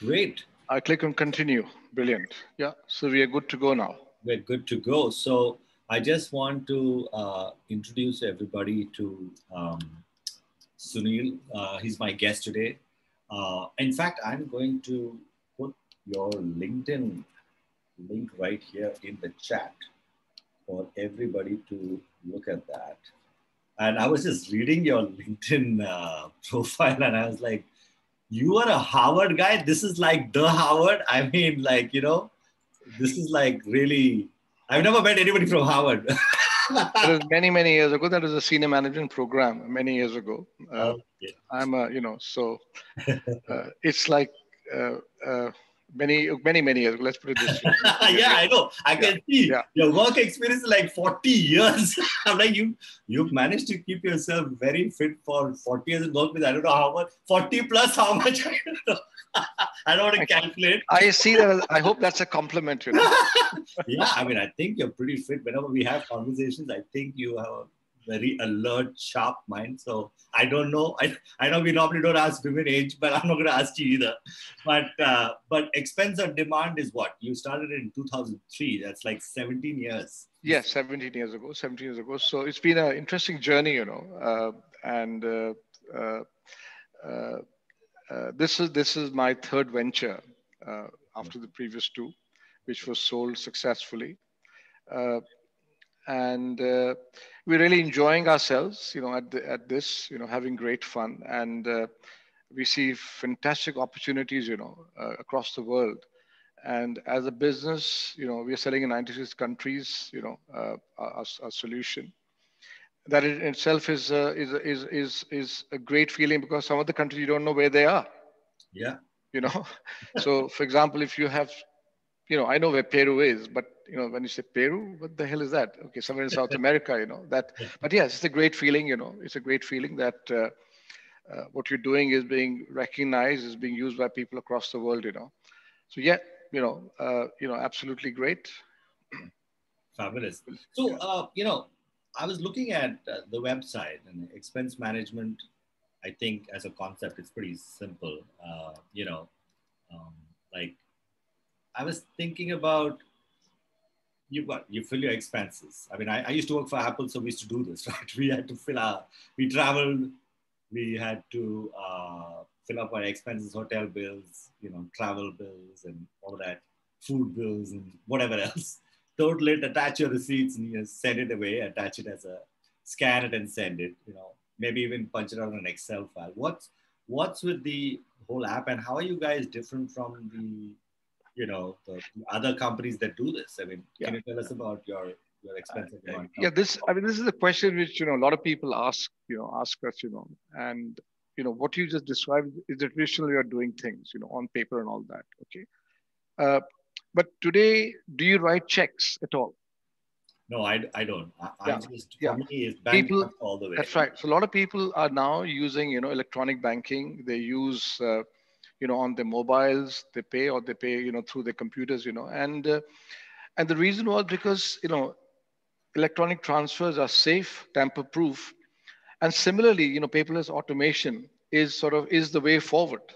Great. I click on continue. Brilliant. Yeah. So we are good to go now. We're good to go. So I just want to introduce everybody to Sunil. He's my guest today. In fact, I'm going to put your LinkedIn link right here in the chat for everybody to look at that. And I was just reading your LinkedIn profile and I was like, you are a Harvard guy. This is like the Harvard. I mean, like, this is like really, I've never met anybody from Harvard. That was many, many years ago. That was a senior management program many years ago. Okay. I'm a, so it's like many, many, many years ago. Let's put it this way. Yeah, I know. I can see yeah. your work experience is like 40 years. I'm like, you've managed to keep yourself very fit for 40 years of work with, I don't know how much, 40 plus how much, I don't know. I don't want to calculate. I see that. I hope that's a compliment. Yeah, I mean, I think you're pretty fit. Whenever we have conversations, I think you have a very alert, sharp mind. So I don't know. I know we normally don't ask women age, but I'm not going to ask you either. But Expense on Demand is what? You started in 2003. That's like 17 years. Yes, 17 years ago. 17 years ago. So it's been an interesting journey, this is my third venture after the previous two, which was sold successfully. And we're really enjoying ourselves, at this, having great fun. And we see fantastic opportunities, across the world. And as a business, we are selling in 96 countries, our solution. That in itself is a great feeling because some of the countries you don't know where they are. Yeah. So for example, if you have, I know where Peru is, but when you say Peru, what the hell is that? Okay, somewhere in South America, that. But yes, it's a great feeling. It's a great feeling that what you're doing is being recognized, is being used by people across the world. So yeah, absolutely great. Fabulous. So I was looking at the website and expense management. I think as a concept, it's pretty simple. Like I was thinking about you fill your expenses. I mean, I used to work for Apple, so we used to do this, right? We had to we traveled, we had to fill up our expenses, hotel bills, travel bills and all that, food bills and whatever else. Total it, attach your receipts and send it away, attach it as scan it and send it, maybe even punch it out on an Excel file. What's with the whole app and how are you guys different from the other companies that do this? I mean, can you tell us about your expensive demand? Yeah, this is a question which, a lot of people ask us, and, what you just described is the traditional way of doing things, on paper and all that. Okay. But today, do you write checks at all? No, I don't. For me, it's bank all the way. That's right. So a lot of people are now using, electronic banking. They use, on their mobiles, they pay through their computers, and the reason was because, electronic transfers are safe, tamper-proof, and similarly, paperless automation is the way forward,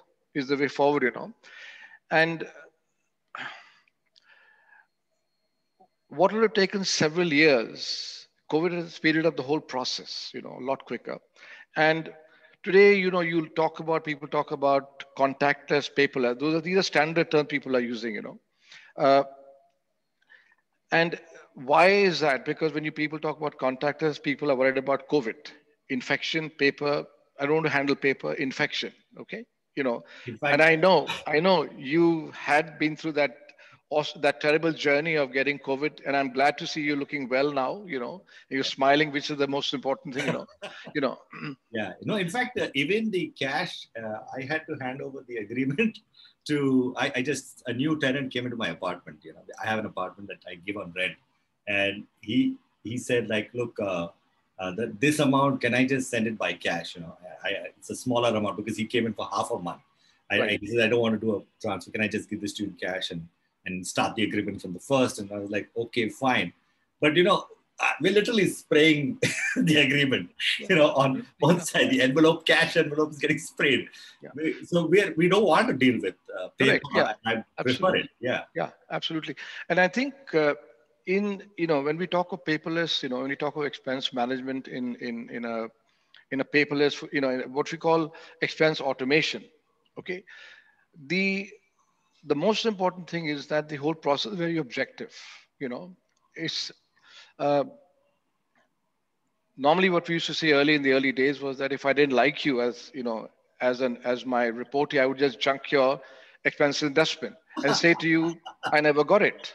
and what would have taken several years, COVID has speeded up the whole process, a lot quicker. And today, people talk about contactless, paperless. These are standard terms people are using, and why is that? Because when people talk about contactless, people are worried about COVID, infection, paper. I don't want to handle paper, infection. Okay, and I know you had been through that terrible journey of getting COVID, and I'm glad to see you looking well now. You're smiling, which is the most important thing. Yeah. In fact, even the cash, I had to hand over the agreement to. A new tenant came into my apartment. I have an apartment that I give on rent, and he said like, look, this amount, can I just send it by cash? It's a smaller amount because he came in for half a month. He said, I don't want to do a transfer. Can I just give this to you in cash and start the agreement from the first? And I was like, okay, fine. But we're literally spraying the agreement, on one side. The envelope, cash envelope is getting sprayed. Yeah. We don't want to deal with paper. Correct. Yeah. I prefer Absolutely. it. Yeah. Yeah. Absolutely. And I think when we talk of paperless, when we talk of expense management in a paperless, what we call expense automation. Okay. The the most important thing is that the whole process is very objective. It's uh, normally what we used to say early in the early days was that if I didn't like you as my reportee, I would just junk your expense in dustbin and say to you, I never got it.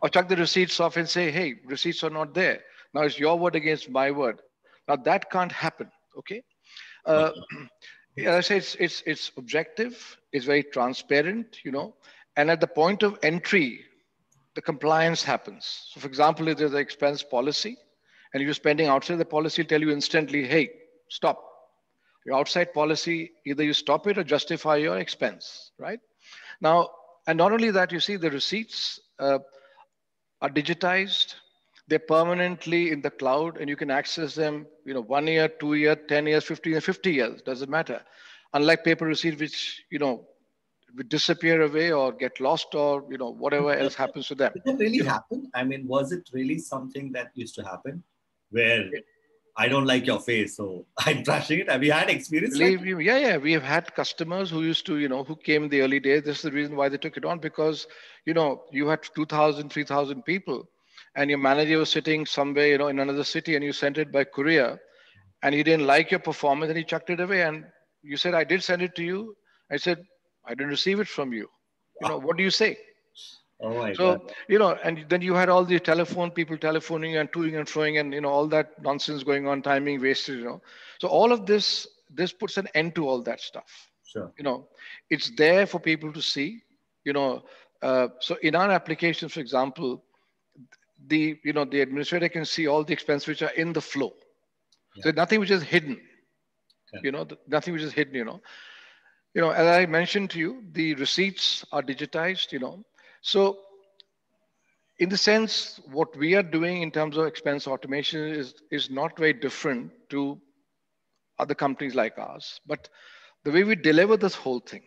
Or chuck the receipts off and say, hey, receipts are not there. Now it's your word against my word. Now that can't happen. Okay. Uh, I say it's objective, it's very transparent, and at the point of entry, the compliance happens. So, for example, if there's an expense policy and you're spending outside the policy, will tell you instantly, hey, stop. Your outside policy, either you stop it or justify your expense, right? Now, and not only that, you see the receipts are digitized. They're permanently in the cloud and you can access them, 1 year, 2 year, 10 years, 15 years, 50 years, doesn't matter. Unlike paper receipts, which, would disappear away or get lost or, whatever else happens to them. Did that really happen? I mean, was it really something that used to happen where I don't like your face, so I'm brushing it? Have you had experience Believe like me, yeah. We have had customers who used to, who came in the early days. This is the reason why they took it on because, you had 2,000, 3,000 people and your manager was sitting somewhere, in another city and you sent it by courier and he didn't like your performance and he chucked it away. And you said, I did send it to you. I said, I didn't receive it from you. What do you say? Oh my God. So, and then you had all the people telephoning and toing and throwing and, all that nonsense going on, timing wasted, So all of this puts an end to all that stuff. Sure. It's there for people to see, so in our applications, for example, the administrator can see all the expenses which are in the flow. Yeah. So nothing which is hidden, nothing which is hidden, as I mentioned to you, the receipts are digitized, So in the sense, what we are doing in terms of expense automation is not very different to other companies like ours, but the way we deliver this whole thing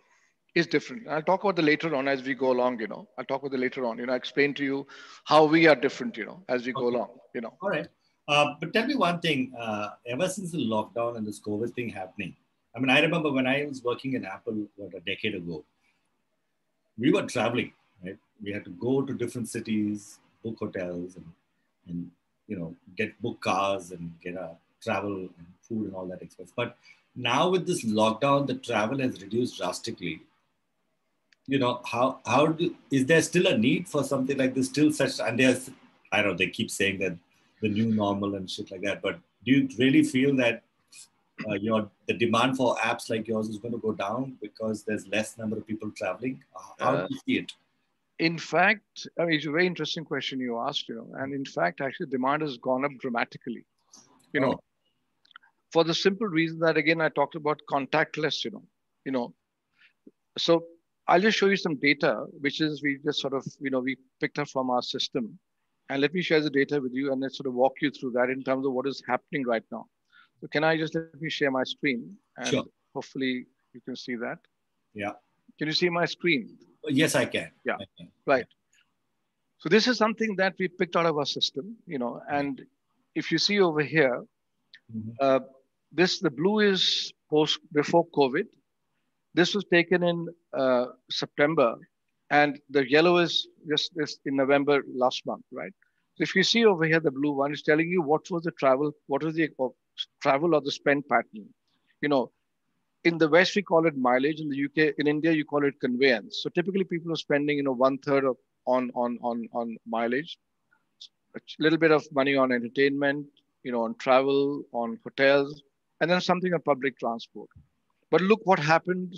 is different. And I'll talk about it later on as we go along, I'll talk about it later on, I explain to you how we are different, as we go along, All right. But tell me one thing, ever since the lockdown and this COVID thing happening, I mean, I remember when I was working in Apple, a decade ago, we were traveling, right? We had to go to different cities, book hotels and get book cars and get a travel and food and all that expense. But now with this lockdown, the travel has reduced drastically. Is there still a need for something like this? Still such, and there's, I don't know, they keep saying that the new normal and shit like that. But do you really feel that the demand for apps like yours is going to go down because there's less number of people traveling? How do you see it? In fact, I mean, it's a very interesting question you asked, and in fact, actually, demand has gone up dramatically, for the simple reason that, again, I talked about contactless, So I'll just show you some data, which is we just sort of, we picked up from our system. And let me share the data with you and let's sort of walk you through that in terms of what is happening right now. So can I just let me share my screen and sure. Hopefully you can see that. Yeah. Can you see my screen? Yes, I can. Yeah. I can. Right. So this is something that we picked out of our system, and if you see over here, the blue is before COVID. This was taken in September, and the yellow is just this in November last month, right? So if you see over here, the blue one is telling you what was the travel or the spend pattern. In the West, we call it mileage. In the UK, in India, you call it conveyance. So typically people are spending, 1/3 of on mileage, a little bit of money on entertainment, on travel, on hotels, and then something on public transport. But look what happened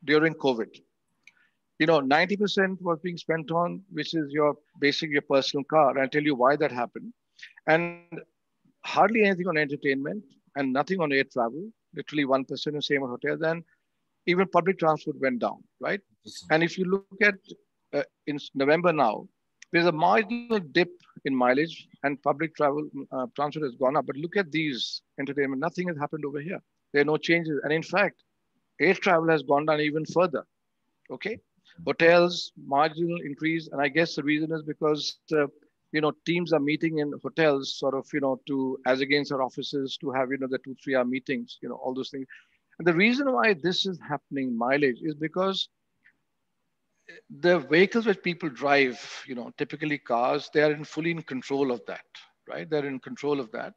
during COVID. 90% was being spent on, which is your personal car. I'll tell you why that happened. And hardly anything on entertainment and nothing on air travel, literally 1% the same on hotels. And even public transport went down, right? And if you look at in November now, there's a marginal dip in mileage, and public travel transport has gone up. But look at these entertainment, nothing has happened over here. There are no changes. And in fact, air travel has gone down even further. Okay. Hotels, marginal increase. And I guess the reason is because, teams are meeting in hotels sort of, to, as against our offices to have, the 2-3 hour meetings, all those things. And the reason why this is happening, mileage, is because the vehicles which people drive, typically cars, they are fully in control of that, right? They're in control of that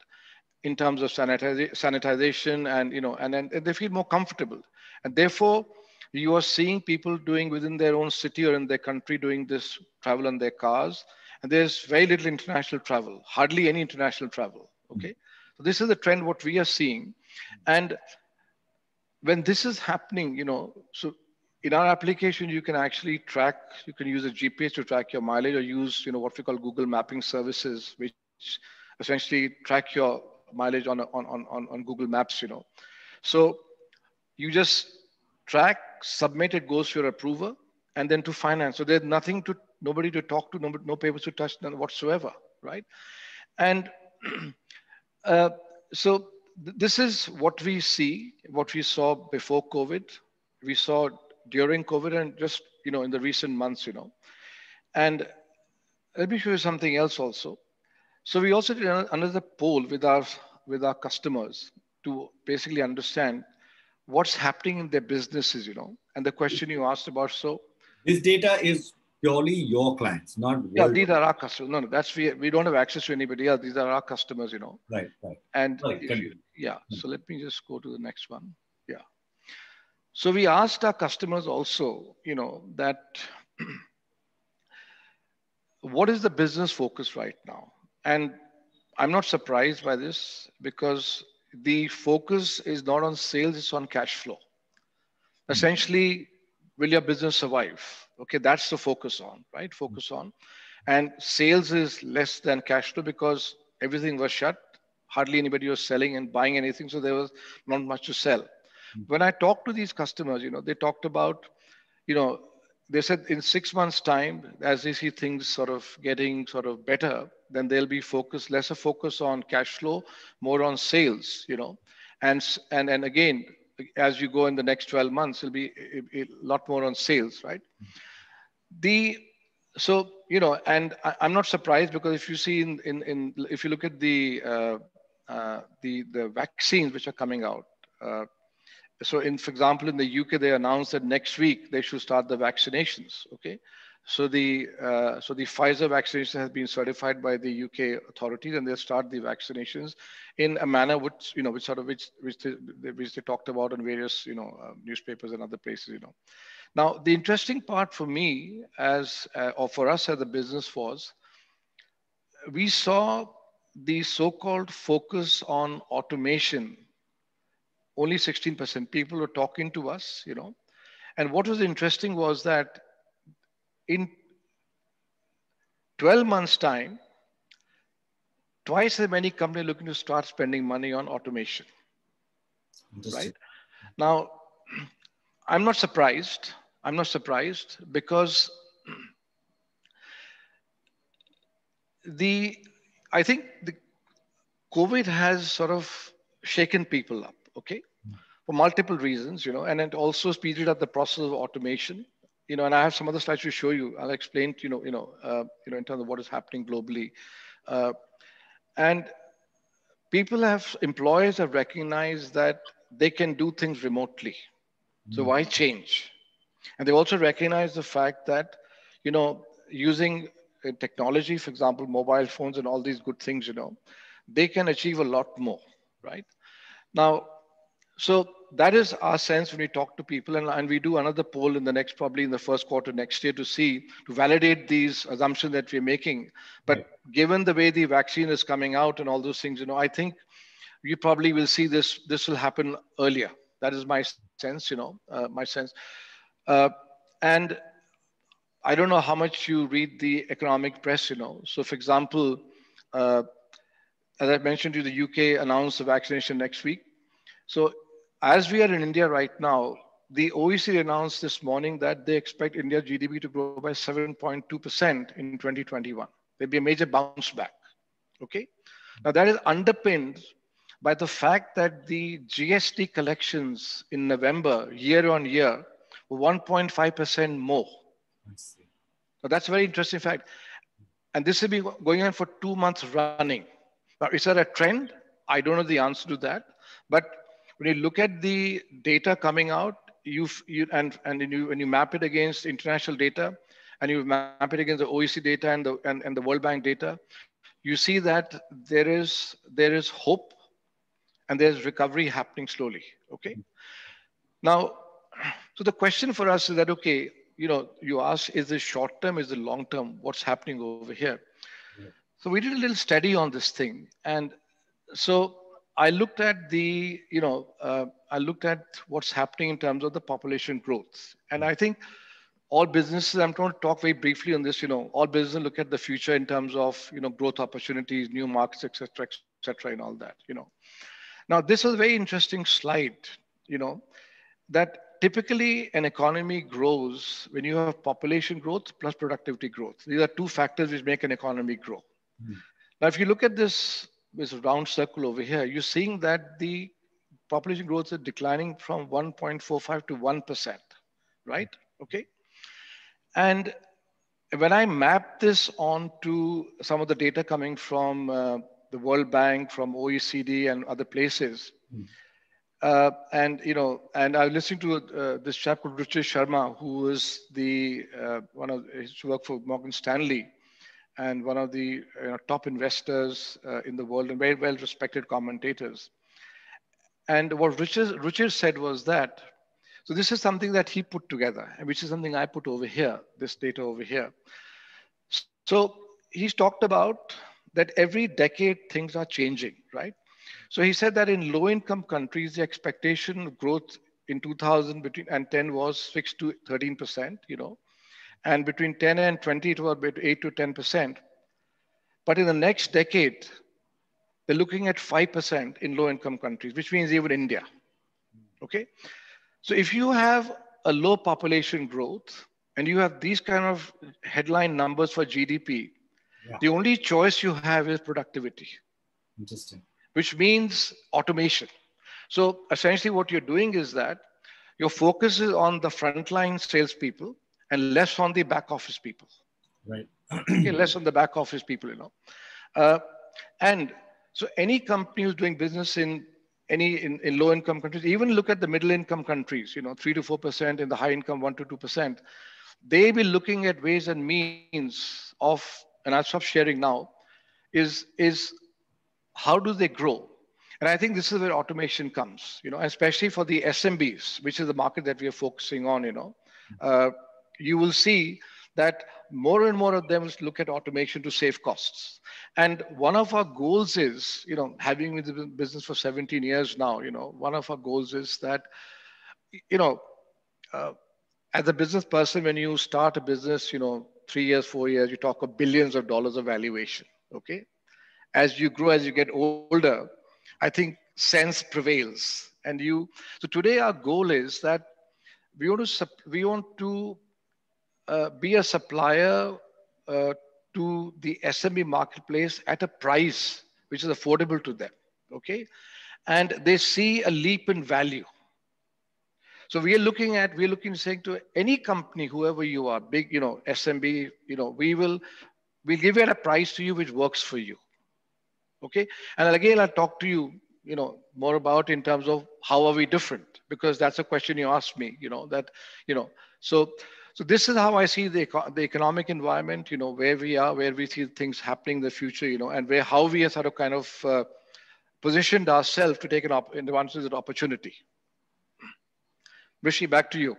in terms of sanitization, and, and they feel more comfortable. And therefore, you are seeing people doing within their own city or in their country doing this travel on their cars. And there's very little international travel, hardly any international travel. Okay. So this is the trend, what we are seeing. And when this is happening, so in our application, you can actually track, you can use a GPS to track your mileage, or use, what we call Google mapping services, which essentially track your mileage on Google Maps, So you just track, submit, it goes to your approver, and then to finance. So there's nobody to talk to, no papers to touch, none whatsoever, right? And so this is what we see, what we saw before COVID, we saw during COVID, and just, in the recent months, And let me show you something else also. So we also did another poll with our customers to basically understand what's happening in their businesses, And the question you asked about, so this data is purely your clients, not yeah, worldwide. these are our customers. No, that's we don't have access to anybody else. These are our customers, Right. And so let me just go to the next one. Yeah. So we asked our customers also, that what is the business focus right now? And I'm not surprised by this, because the focus is not on sales, it's on cash flow. Essentially, will your business survive? Okay, that's the focus on, right? Focus on. And sales is less than cash flow, because everything was shut. Hardly anybody was selling and buying anything. So there was not much to sell. When I talked to these customers, they talked about, they said in 6 months' time, as they see things sort of getting sort of better, then they'll be lesser focus on cash flow, more on sales, and again, as you go in the next 12 months, it'll be a lot more on sales, right? And I'm not surprised, because if you see if you look at the vaccines which are coming out, so for example, in the UK, they announced that next week they should start the vaccinations. Okay, so the Pfizer vaccination has been certified by the UK authorities, and they'll start the vaccinations in a manner which they talked about in various newspapers and other places. Now, the interesting part for me, or for us as a business, was we saw the so-called focus on automation. Only 16% people were talking to us, And what was interesting was that in 12 months' time, twice as many companies looking to start spending money on automation. Right? Now, I'm not surprised. Because I think the COVID has sort of shaken people up, okay, for multiple reasons, and it also speeded up the process of automation, and I have some other slides to show you. I'll explain to in terms of what is happening globally, and employers have recognized that they can do things remotely. So why change? And they also recognize the fact that, using technology, for example, mobile phones and all these good things, they can achieve a lot more, right? Now, so that is our sense when we talk to people, and we do another poll probably in the first quarter next year to validate these assumptions that we're making. But given the way the vaccine is coming out and all those things, I think we probably will see this will happen earlier. That is my sense, my sense. And I don't know how much you read the economic press, So for example, as I mentioned to you, the UK announced the vaccination next week. So as we are in India right now, the OECD announced this morning that they expect India's GDP to grow by 7.2% in 2021. There'll be a major bounce back. Okay. Now that is underpinned by the fact that the GST collections in November, year on year, were 1.5% more. I see. So that's a very interesting fact. And this will be going on for 2 months running. Now, is that a trend? I don't know the answer to that. But when you look at the data coming out, when you map it against international data, and you map it against the OECD data and the World Bank data, you see that there is hope and there's recovery happening slowly. Okay. Now, so the question for us is that, okay, you ask, is this short term, is it long term? What's happening over here? So we did a little study on this thing, and so I looked at I looked at what's happening in terms of the population growth, and I think all businesses. I'm going to talk very briefly on this. All businesses look at the future in terms of growth opportunities, new markets, etc., and all that. Now this was a very interesting slide. You know that typically an economy grows when you have population growth plus productivity growth. These are two factors which make an economy grow. Now, if you look at this round circle over here, you're seeing that the population growth is declining from 1.45 to 1%, right? Okay. And when I map this onto some of the data coming from the World Bank, from OECD and other places, and I was listening to this chap called Ruchir Sharma, who is he used to work for Morgan Stanley, and one of the top investors in the world and very well respected commentators. And what Ruchir said was that, so this is something that he put together, and which is something I put over here, this data over here. So he's talked about that every decade things are changing, right? So he said that in low-income countries, the expectation of growth in 2010 was 6 to 13%, and between 10 and 20, it was about 8 to 10%. But in the next decade, they're looking at 5% in low-income countries, which means even India. Okay, so if you have a low population growth and you have these kind of headline numbers for GDP, the only choice you have is productivity. Interesting. Which means automation. So essentially what you're doing is that your focus is on the frontline salespeople and less on the back office people. Right. Okay, less on the back office people, and so any company who's doing business in low income countries, even look at the middle income countries, 3 to 4%, in the high income 1 to 2%, they be looking at ways and means of, and I'll stop sharing now, is how do they grow? And I think this is where automation comes, especially for the SMBs, which is the market that we are focusing on, you will see that more and more of them look at automation to save costs. And one of our goals is, having been in the business for 17 years now, one of our goals is that, as a business person, when you start a business, 3 years, 4 years, you talk of billions of dollars of valuation. Okay. As you grow, as you get older, I think sense prevails. So today our goal is that we want to be a supplier to the SME marketplace at a price which is affordable to them. Okay. And they see a leap in value. So we're saying to any company, whoever you are, big, SMB, we'll give it a price to you which works for you. Okay. And again, I'll talk to you, more about in terms of how are we different, because that's a question you asked me, so this is how I see the economic environment, where we are, where we see things happening in the future, and how we are sort of kind of positioned ourselves to take advantage of the opportunity. Rishi, back to you.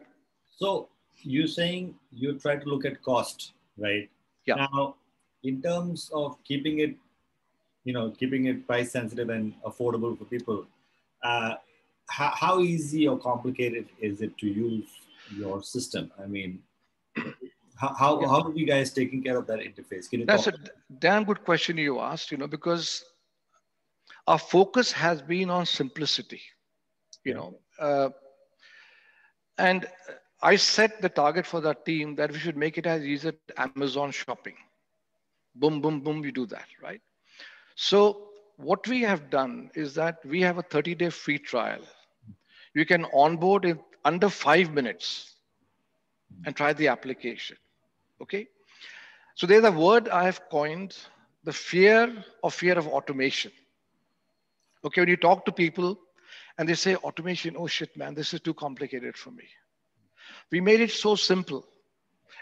So you're saying you try to look at cost, right? Yeah. Now, in terms of keeping it price sensitive and affordable for people, how easy or complicated is it to use your system? I mean, how are you guys taking care of that interface? Can you That's a damn good question you asked, because our focus has been on simplicity, and I set the target for that team that we should make it as easy as Amazon shopping. Boom, boom, boom, you do that, right? So what we have done is that we have a 30-day free trial. You can onboard in under 5 minutes and try the application. Okay. So there's a word I have coined, the fear of automation. Okay. When you talk to people and they say automation, oh shit, man, this is too complicated for me. We made it so simple.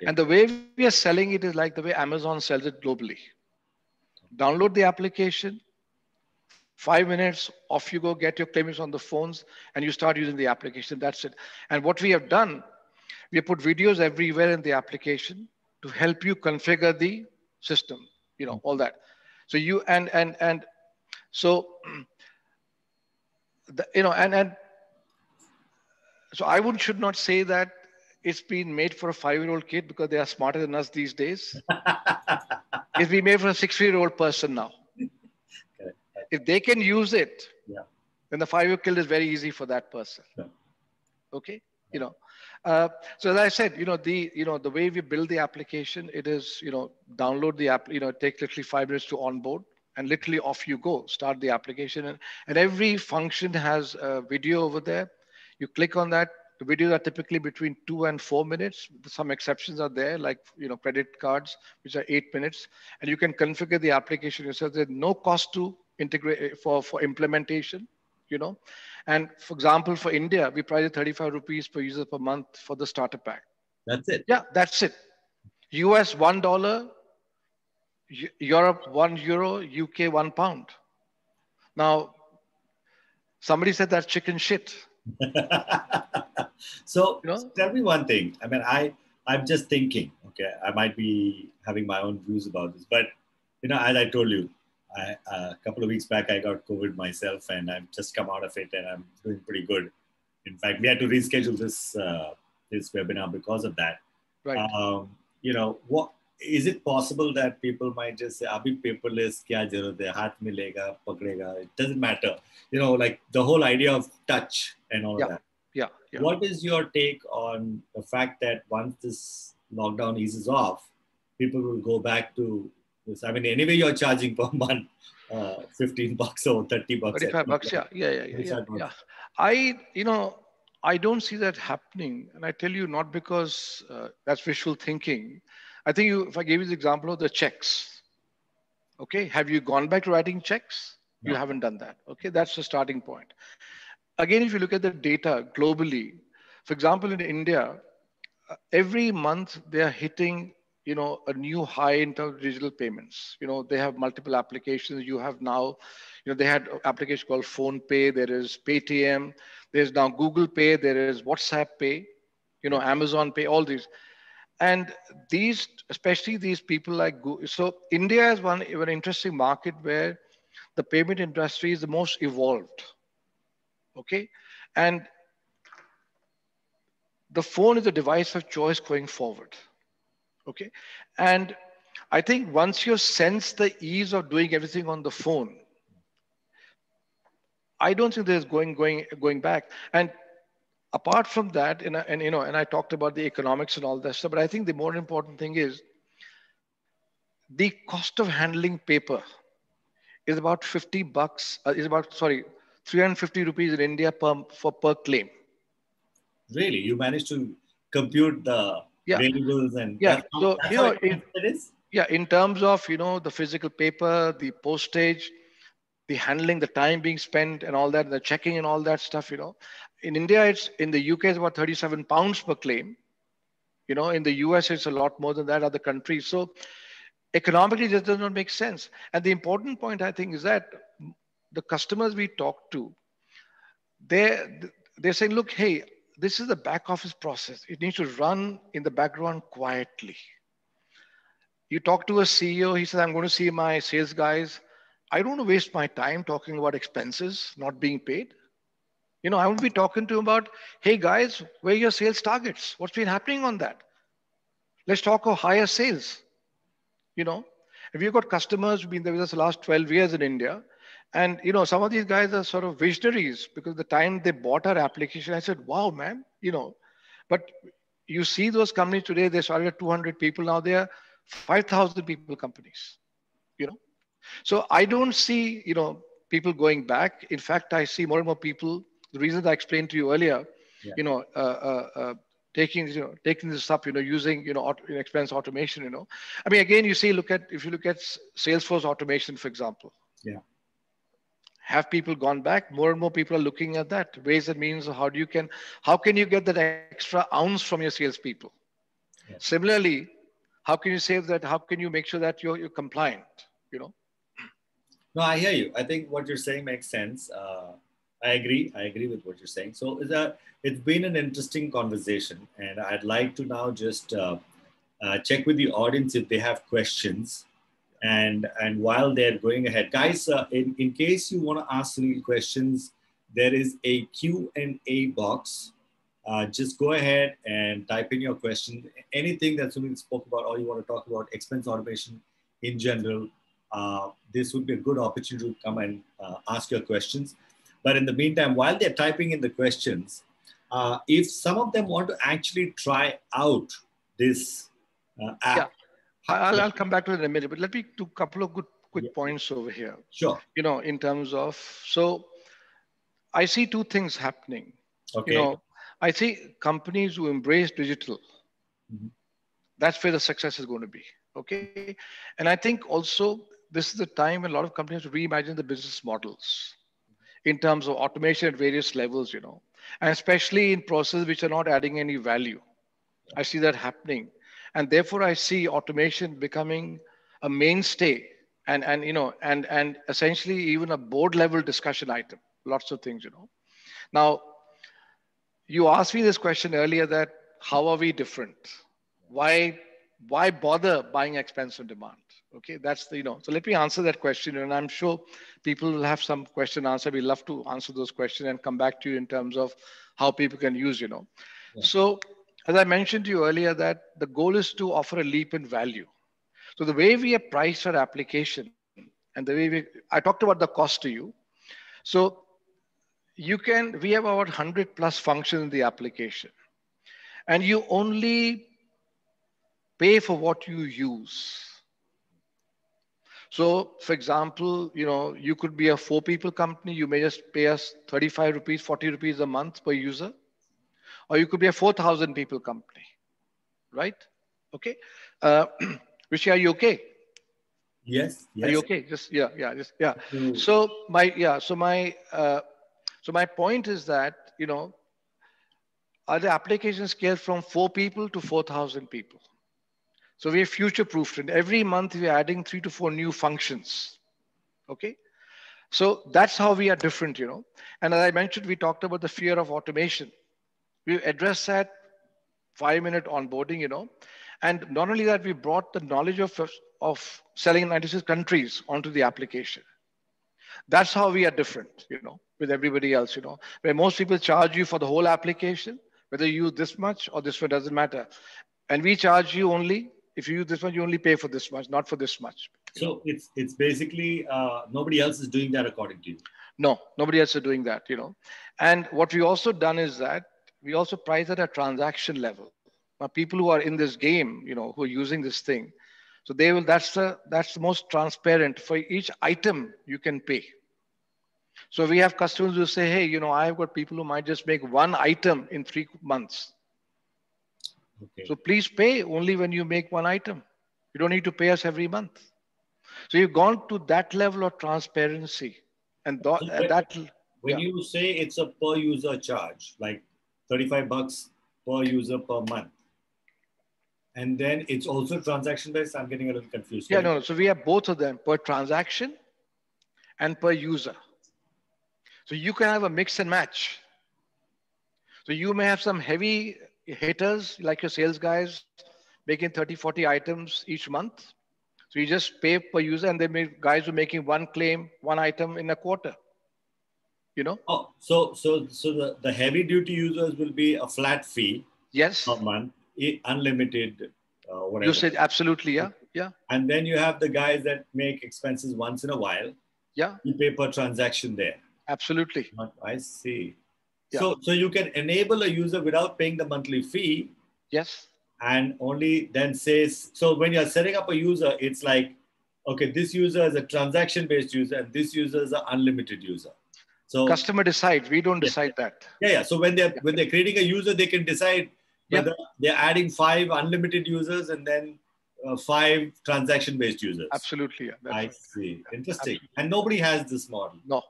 Yeah. And the way we are selling it is like the way Amazon sells it globally. Download the application, 5 minutes, off you go, get your claims on the phones, and you start using the application. That's it. And what we have done, we have put videos everywhere in the application to help you configure the system, all that. So you and so and so I would should not say that it's been made for a 5-year-old kid because they are smarter than us these days. It's been made for a 60-year-old person now. Correct. If they can use it, Yeah. then the 5-year kid is very easy for that person. Sure. Okay, so as I said, the way we build the application, it is download the app, it takes literally 5 minutes to onboard, and literally off you go, start the application, and every function has a video over there. You click on that. The videos are typically between 2 and 4 minutes. Some exceptions are there, like credit cards, which are 8 minutes, and you can configure the application yourself. There's no cost to integrate for implementation. And for example, for India, we price it 35 rupees per user per month for the starter pack. That's it. Yeah, that's it. US $1, Europe €1, UK £1. Now, somebody said that's chicken shit. So tell me one thing. I mean, I'm just thinking, okay, I might be having my own views about this, but as I told you, a couple of weeks back, I got COVID myself, and I've just come out of it, and I'm doing pretty good. In fact, we had to reschedule this webinar because of that. Right. What is it possible that people might just say, "Abhi paperless, kya zarurat hai? Haath milega, pakdega." It doesn't matter. Like the whole idea of touch and all of that. Yeah. What is your take on the fact that once this lockdown eases off, people will go back to this? I mean, anyway, you're charging per month $15 or $30. $35, yeah. I don't see that happening, and I tell you not because that's wishful thinking. I think if I gave you the example of the checks, okay, have you gone back to writing checks? No. You haven't done that. Okay, that's the starting point. Again, if you look at the data globally, for example, in India, every month they are hitting a new high in terms of digital payments. They have multiple applications. You have now, they had an application called PhonePe. There is Paytm. There's now Google Pay. There is WhatsApp Pay. Amazon Pay. All these, and these, especially these people like Google. So India is one interesting market where the payment industry is the most evolved. Okay, and the phone is a device of choice going forward. Okay, and I think once you sense the ease of doing everything on the phone, I don't think there's going back. And apart from that, and I talked about the economics and all that stuff, but I think the more important thing is the cost of handling paper is about $350 rupees in India per claim. Really, you managed to compute the variables and so in terms of the physical paper, the postage, the handling, the time being spent, and all that, the checking and all that stuff. In India, in the UK, it's about £37 per claim. In the US, it's a lot more than that. Other countries, so economically, this does not make sense. And the important point, I think, is that the customers we talk to, they're saying, look, hey, this is the back office process. It needs to run in the background quietly. You talk to a CEO, he says, I'm going to see my sales guys. I don't want to waste my time talking about expenses not being paid. I would be talking to him about, hey guys, where are your sales targets? What's been happening on that? Let's talk of higher sales. If you've got customers who've been there with us the last 12 years in India, and some of these guys are sort of visionaries because the time they bought our application, I said, wow, man, but you see those companies today, they started at 200 people. Now they are 5,000 people companies. So I don't see, people going back. In fact, I see more and more people. The reasons I explained to you earlier, Yeah. you know, uh, uh, taking this up, using, expense automation. I mean, again, if you look at Salesforce automation, for example, Yeah. have people gone back? More and more people are looking at that ways and means of how can you get that extra ounce from your salespeople? Yes. Similarly, how can you save that? How can you make sure that you're compliant? You know, No, I hear you. I think what you're saying makes sense. I agree. I agree with what you're saying. So it's been an interesting conversation, and I'd like to now just check with the audience if they have questions. And while they're going ahead, guys, in case you want to ask any questions, there is a Q&A box. Just go ahead and type in your question. Anything that Sunil spoke about, or you want to talk about expense automation in general, this would be a good opportunity to come and ask your questions. But in the meantime, while they're typing in the questions, if some of them want to actually try out this yeah. app, I'll come back to it in a minute, but let me do a couple of good yeah, quick points over here. sure. In terms of, so I see two things happening. You Okay. know, I see companies who embrace digital. Mhm. That's where the success is going to be. Okay, and I think also this is the time when a lot of companies have to reimagine the business models in terms of automation at various levels. And especially in processes which are not adding any value. I see that happening, and therefore I see automation becoming a mainstay, and essentially even a board level discussion item. Lots of things. Now, you asked me this question earlier, that how are we different? Why why bother buying expense on demand? Okay, that's so let me answer that question, and I'm sure people will have some question answer. We love to answer those questions and come back to you in terms of how people can use. Yeah. So, as I mentioned to you earlier, that the goal is to offer a leap in value. So the way we have priced our application and the way I talked about the cost to you. So we have about 100 plus functions in the application, and you only pay for what you use. So, for example, you could be a 4 people company. You may just pay us 35 rupees, 40 rupees a month per user, or you could be a 4,000 people company, right? Okay. Uh, Rishi, are you okay? Yes. Are you Yes. okay? Just yeah, just yeah. So, So my point is that the application scale from 4 people to 4,000 people. So we are future proofed, and every month we are adding 3 to 4 new functions. Okay. So that's how we are different. And as I mentioned, we talked about the fear of automation. We addressed that 5-minute onboarding. And not only that, we brought the knowledge of selling in 96 countries onto the application. That's how we are different, with everybody else, where most people charge you for the whole application, whether you use this much or this one, doesn't matter. And we charge you only, if you use this much, you only pay for this much, not for this much. it's basically nobody else is doing that according to you. No, nobody else is doing that. And what we also done is that we also price at a transaction level. Now, people who are in this game, who are using this thing, so they will. That's the most transparent. For each item, you can pay. So we have customers who say, hey, I've got people who might just make one item in 3 months. Okay. So please pay only when you make one item. You don't need to pay us every month. So you've gone to that level of transparency, and So that, when yeah. you say it's a per user charge, like $35 per user per month, and then it's also transaction based, I'm getting a little confused. Yeah, no. So we have both of them, per transaction and per user. So you can have a mix and match. So you may have some heavy hitters like your sales guys making 30, 40 items each month. So you just pay per user, and then guys who are making one claim, one item in a quarter. Oh, so the heavy duty users will be a flat fee Yes. per month, unlimited, You whatever. said absolutely, yeah. Yeah. And then you have the guys that make expenses once in a while. Yeah. You pay per transaction there. Absolutely. I see. Yeah. So you can enable a user without paying the monthly fee, Yes. and only then says, so when you're setting up a user, it's like okay, this user is a transaction-based user and this user is an unlimited user. So Customer decides. We don't yeah, decide that. yeah. So when they're creating a user, they can decide Yeah. whether they're adding 5 unlimited users and then 5 transaction-based users. Absolutely. Yeah, that's I right. see. Interesting. Absolutely. And nobody has this model. No.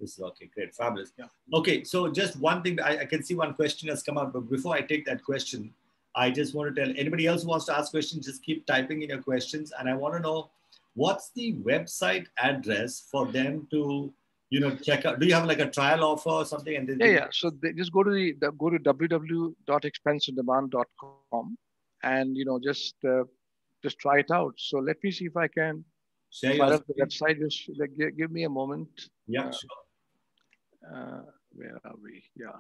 This is okay. Great. Fabulous. Yeah. Okay. So just one thing, I can see one question has come up, but before I take that question, I just want to tell anybody else who wants to ask questions, just keep typing in your questions. And I want to know what's the website address for them to, check out. Do you have like a trial offer or something? And Yeah. So they just go to go to www.expenseondemand.com and just try it out. So let me see if I can share fire your up the website. Just give me a moment. Yeah, sure. Where are we? Yeah.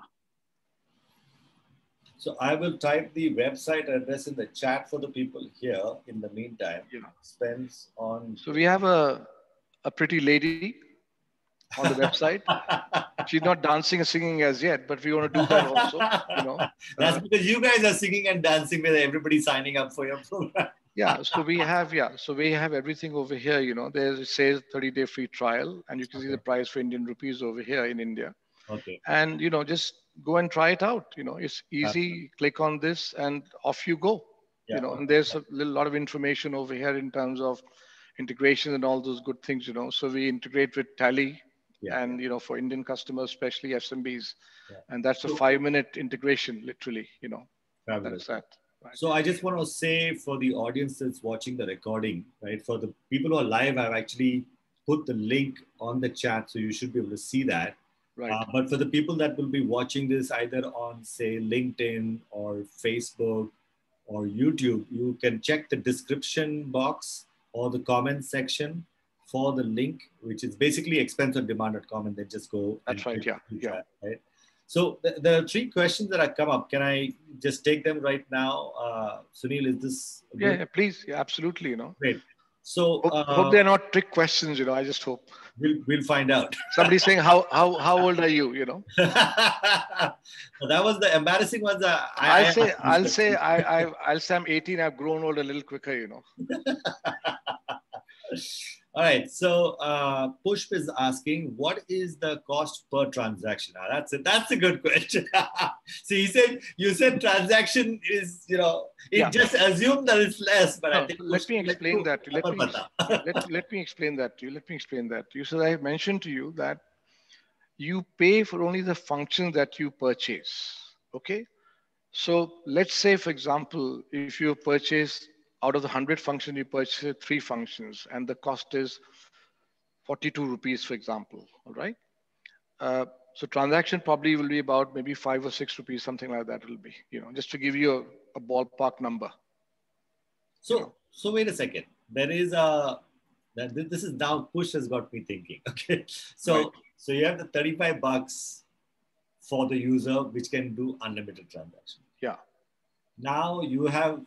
So I will type the website address in the chat for the people here in the meantime. Yeah. Spends on. So we have a pretty lady on the website. She's not dancing and singing as yet, but we want to do that also. That's because you guys are singing and dancing with everybody signing up for your program. So we have everything over here. It says 30-day free trial, and you can see the price for Indian rupees over here in India. Okay. And just go and try it out. It's easy. Click on this, and off you go. Yeah. And there's a lot of information over here in terms of integration and all those good things. So we integrate with Tally. Yeah. And for Indian customers, especially SMBs, and that's a 5-minute integration, literally. That's that. Right. So I just want to say for the audience that's watching the recording, right? For the people who are live, I've actually put the link on the chat, so you should be able to see that. Right. But for the people that will be watching this either on, say, LinkedIn or Facebook or YouTube, you can check the description box or the comment section for the link, which is basically expenseondemand.com, and then just go. That's right. Yeah. Right. So the 3 questions that have come up, can I just take them right now? Sunil, is this good? Yeah, please. Yeah, absolutely. Great. So hope they're not trick questions. I just hope. We'll find out. Somebody's saying, how old are you? That was the embarrassing ones. I'll say I'm 18. I've grown old a little quicker. All right. So Pushp is asking, what is the cost per transaction? That's a good question. So you said transaction is, just assume that it's less, but I think let me explain that. Let me explain that to you. So I mentioned to you that you pay for only the function that you purchase. Okay. So let's say, for example, if you purchase out of the 100 functions, you purchase 3 functions and the cost is 42 rupees, for example. All right. So transaction probably will be about maybe 5 or 6 rupees, something like that will be, just to give you a ballpark number. So wait a second. This is now Push has got me thinking. Okay. So you have the $35 for the user, which can do unlimited transactions. Yeah. Now you have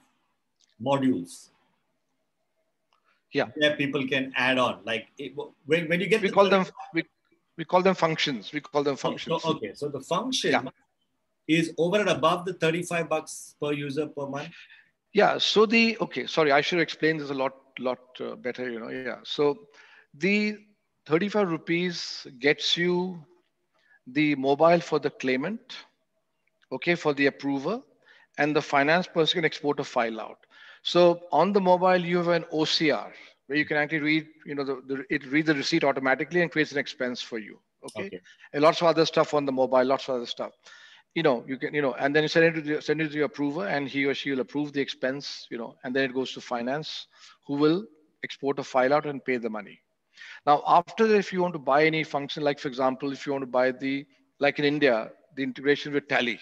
modules. Yeah. Where people can add on, like when you get. We call them functions. Okay. So the function is over and above the $35 per user per month. Yeah. So sorry, I should explain this a lot better. Yeah. So the 35 rupees gets you the mobile for the claimant, okay, for the approver, and the finance person can export a file out. So on the mobile, you have an OCR where you can actually read, it reads the receipt automatically and creates an expense for you. Okay. And lots of other stuff on the mobile, lots of other stuff. You can, and then you send it to the approver, and he or she will approve the expense, and then it goes to finance, who will export a file out and pay the money. Now, after that, if you want to buy any function, like for example, if you want to buy like in India, the integration with Tally,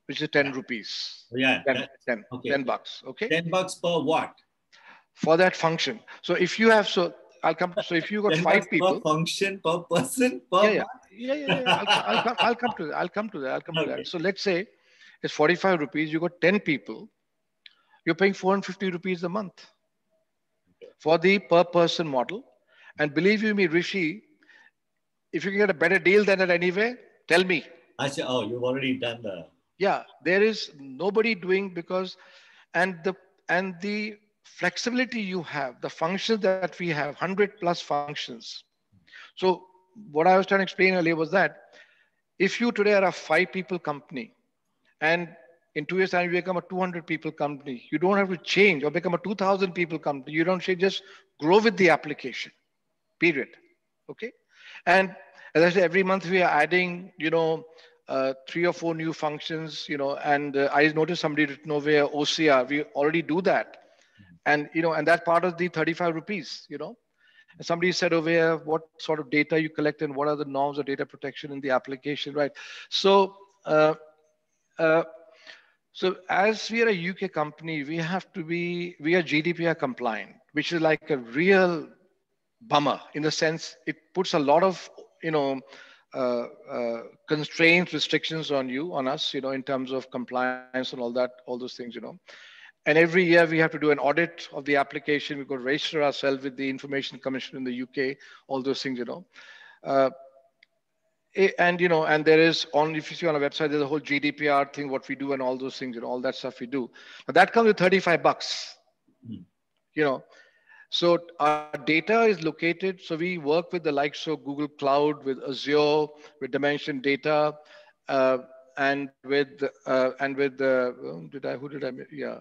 which is 10 rupees. Yeah. $10. Okay. $10 per what? For that function. So if you have, if you got 5 people. Per function, per person, per month? Yeah. I'll come to that. So let's say it's 45 rupees. You got 10 people. You're paying 450 rupees a month for the per person model. And believe you me, Rishi, if you can get a better deal than that anyway, tell me. You've already done the. Yeah, there is nobody doing, because, and the flexibility you have, the functions that we have, 100 plus functions. So what I was trying to explain earlier was that if you today are a 5 people company and in 2 years time you become a 200 people company, you don't have to change or become a 2000 people company. You don't change, just grow with the application, period. Okay. And as I said, every month we are adding, 3 or 4 new functions, and I noticed somebody written over here, OCR, we already do that. And, and that's part of the 35 rupees, And somebody said over here, what sort of data you collect and what are the norms of data protection in the application, right? So, uh, so as we are a UK company, we are GDPR compliant, which is like a real bummer in the sense it puts a lot of, constraints, restrictions on us, in terms of compliance and all those things. And every year we have to do an audit of the application. We've got to register ourselves with the Information Commission in the UK, all those things. Uh, and there is if you see on our website, there's a whole GDPR thing, what we do and all those things, all that stuff we do. But that comes with $35, you know. So our data is located. So we work with the likes of Google Cloud, with Azure, with Dimension Data, and with who did I yeah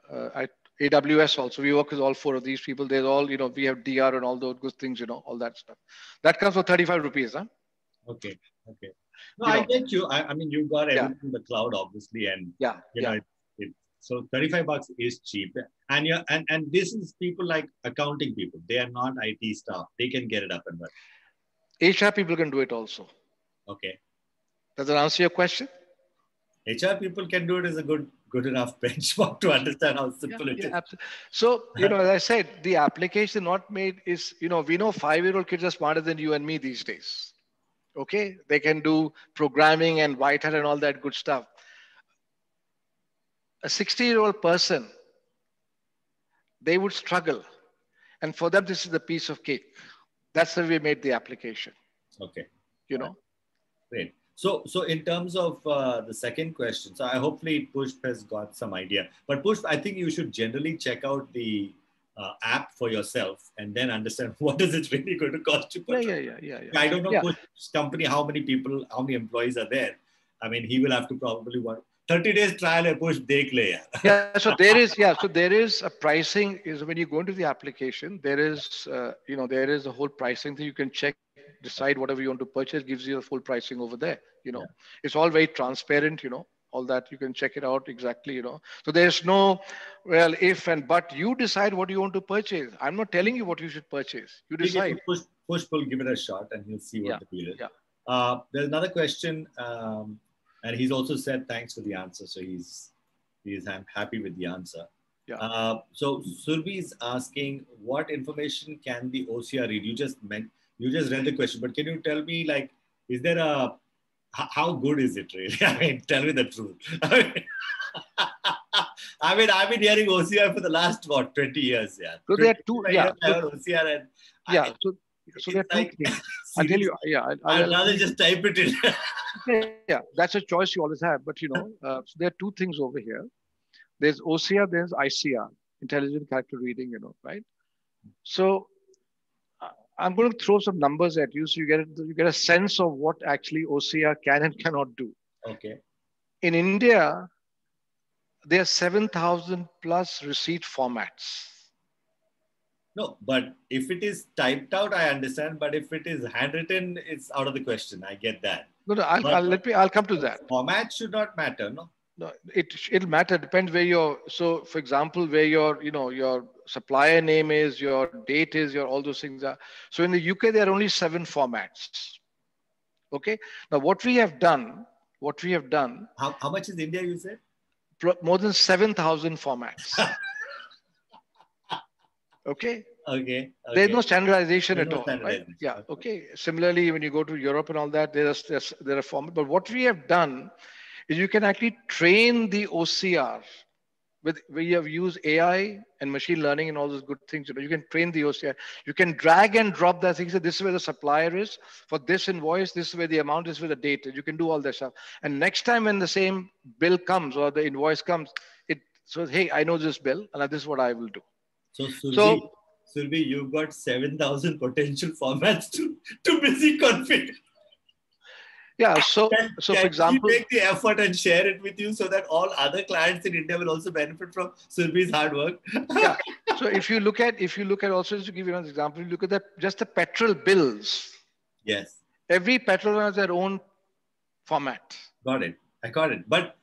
AWS also. We work with all 4 of these people. There's all we have DR and all those good things, all that stuff. That comes for 35 rupees, huh? Okay. No, I get you. I mean, you've got everything in the cloud, obviously, and so $35 is cheap. And and this is people like accounting people. They are not IT staff. They can get it up and running. HR people can do it also. Okay. Does that answer your question? HR people can do it as a good enough benchmark to understand how simple it is. Absolutely. So, as I said, the application not made is, we know 5-year-old kids are smarter than you and me these days. Okay. They can do programming and white hat and all that good stuff. A 60-year-old person, they would struggle. And for them, this is the piece of cake. That's how we made the application. Okay. Great. So in terms of the second question, so I hopefully Pushp has got some idea. But Pushp, I think you should generally check out the app for yourself and then understand what is it really going to cost you. Yeah. I don't know Pushp's company, how many employees are there. I mean, he will have to probably want 30 days trial and Pushp dekh le. So there is a pricing is when you go into the application, there is a whole pricing thing you can check, decide whatever you want to purchase, gives you the full pricing over there. It's all very transparent, all that you can check it out exactly, So there's no, well, if and but you decide what you want to purchase. I'm not telling you what you should purchase. You decide. Pushp will give it a shot and he'll see what the deal is. Yeah. There's another question. And he's also said thanks for the answer. So I'm happy with the answer. Yeah. So Surbhi is asking, what information can the OCR read? You just read the question, but can you tell me, like, is there how good is it really? I mean, tell me the truth. I mean, I've been hearing OCR for the last 20 years. Yeah. So there are two. I heard OCR and so there are 2 things. I'll tell you. Yeah. I'd rather just type it in. Yeah, that's a choice you always have. But so there are 2 things over here. There's OCR, there's ICR, intelligent character reading. Right? So I'm going to throw some numbers at you, so you get a sense of what actually OCR can and cannot do. Okay. In India, there are 7,000 plus receipt formats. No, but if it is typed out, I understand. But if it is handwritten, it's out of the question. I get that. No, I'll come to that. Format should not matter, no? No, it'll matter. Depends where so for example, where your supplier name is, your date is, all those things are. So in the UK, there are only 7 formats. Okay. Now what we have done. How much is India, you said? More than 7,000 formats. Okay. There's no standardization at all. Right? Yeah. Okay. Similarly, when you go to Europe and all that, there are formats. But what we have done is you can actually train the OCR where you have used AI and machine learning and all those good things. You can train the OCR. You can drag and drop that thing. So this is where the supplier is for this invoice. This is where the amount is, where the date is. You can do all that stuff. And next time when the same bill comes or the invoice comes, it says, hey, I know this bill and this is what I will do. So So Surbi, you've got 7,000 potential formats to busy config. yeah, so for Can she example, make the effort and share it with you so that all other clients in India will also benefit from Surbi's hard work? yeah. So if you look at also, just to give you another example, you look at just the petrol bills. Yes, Every petrol has their own format. got it. I got it. But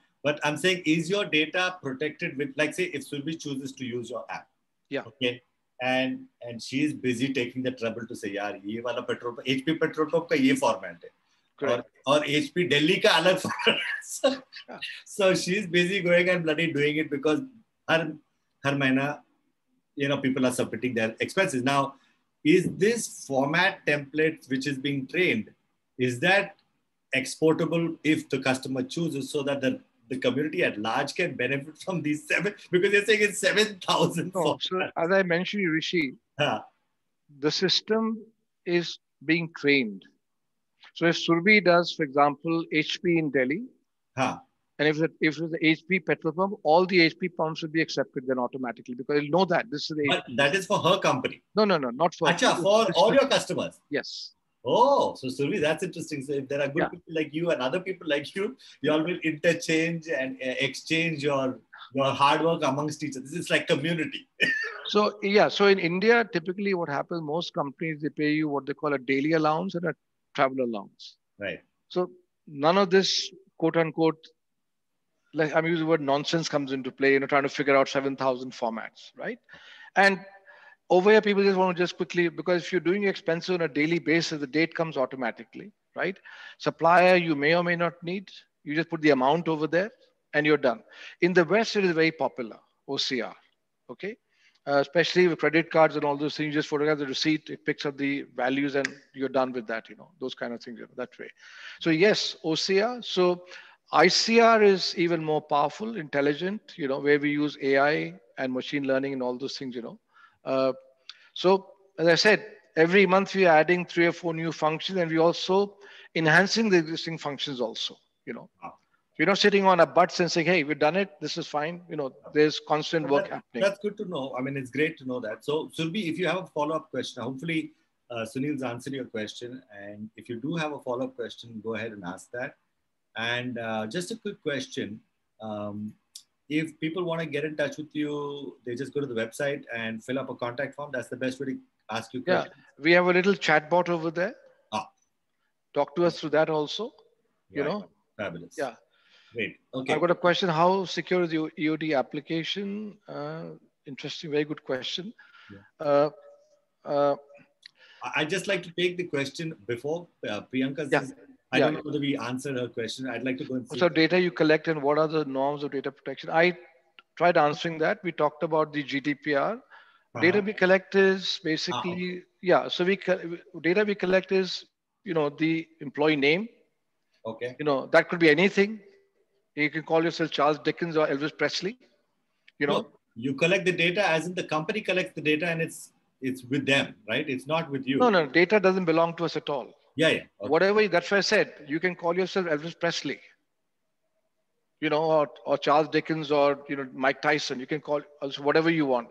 I'm saying, is your data protected with, like, say, if Surbi chooses to use your app, Yeah, okay, and she is busy taking the trouble to say, यार ये वाला petrol HP petrol pump का ये format है, correct. और HP Delhi का अलग format. Yeah. So she's busy going and bloody doing it because her महीना, people are submitting their expenses. Now, is this format template which is being trained, is that exportable if the customer chooses, so that the community at large can benefit from these seven, because you're saying it's 7,000 No, so formats. as I mentioned, Rishi, Huh, the system is being trained. So if Surbi does, for example, HP in Delhi, huh. and if it's the HP petrol pump, all the HP pumps will be accepted then automatically because it'll know that this is the But HP. that is for her company. No, not for Acha, for all your customers. Yes. Oh, so Survi, that's interesting. So if there are good Yeah. people like you and other people like you, you all will interchange and exchange your hard work amongst each other. This is like community. So yeah, so in India, typically what happens, most companies they pay you what they call a daily allowance and a travel allowance. Right. So none of this quote unquote, like I'm using the word nonsense comes into play, trying to figure out 7,000 formats, right? And over here, people just want to just quickly, because if you're doing expenses on a daily basis, the date comes automatically, right? Supplier, you may or may not need. You just put the amount over there and you're done. In the West, it is very popular, OCR, okay? Especially with credit cards and all those things, you just photograph the receipt, it picks up the values and you're done with that, those kind of things, that way. So yes, OCR. So ICR is even more powerful, intelligent, where we use AI and machine learning and all those things, uh, so as I said, every month we are adding 3 or 4 new functions, and we also enhancing the existing functions also. Wow. We're not sitting on our butts and saying, "Hey, we've done it. This is fine." There's constant work happening. That's good to know. I mean, it's great to know that. So, Surbi, if you have a follow-up question, hopefully Sunil's answered your question. And if you do have a follow-up question, go ahead and ask that. And just a quick question. If people want to get in touch with you, they just go to the website and fill up a contact form. That's the best way to ask you questions. Yeah, we have a little chat bot over there. Talk to us through that also. Right. Fabulous. Yeah. Great. Okay. I've got a question. How secure is the EOD application? Interesting. Very good question. Yeah. I'd just like to take the question before Priyanka's. Yeah. I don't know whether we answered her question. I'd like to go and see. So data you collect and what are the norms of data protection? I tried answering that. We talked about the GDPR. Data we collect is basically, so data we collect is, the employee name. Okay. That could be anything. You can call yourself Charles Dickens or Elvis Presley. No, you collect the data as in the company collects the data and it's with them, right? It's not with you. No, data doesn't belong to us at all. Yeah. Okay. Whatever, that's why I said, you can call yourself Elvis Presley, or Charles Dickens or, Mike Tyson. You can call us whatever you want.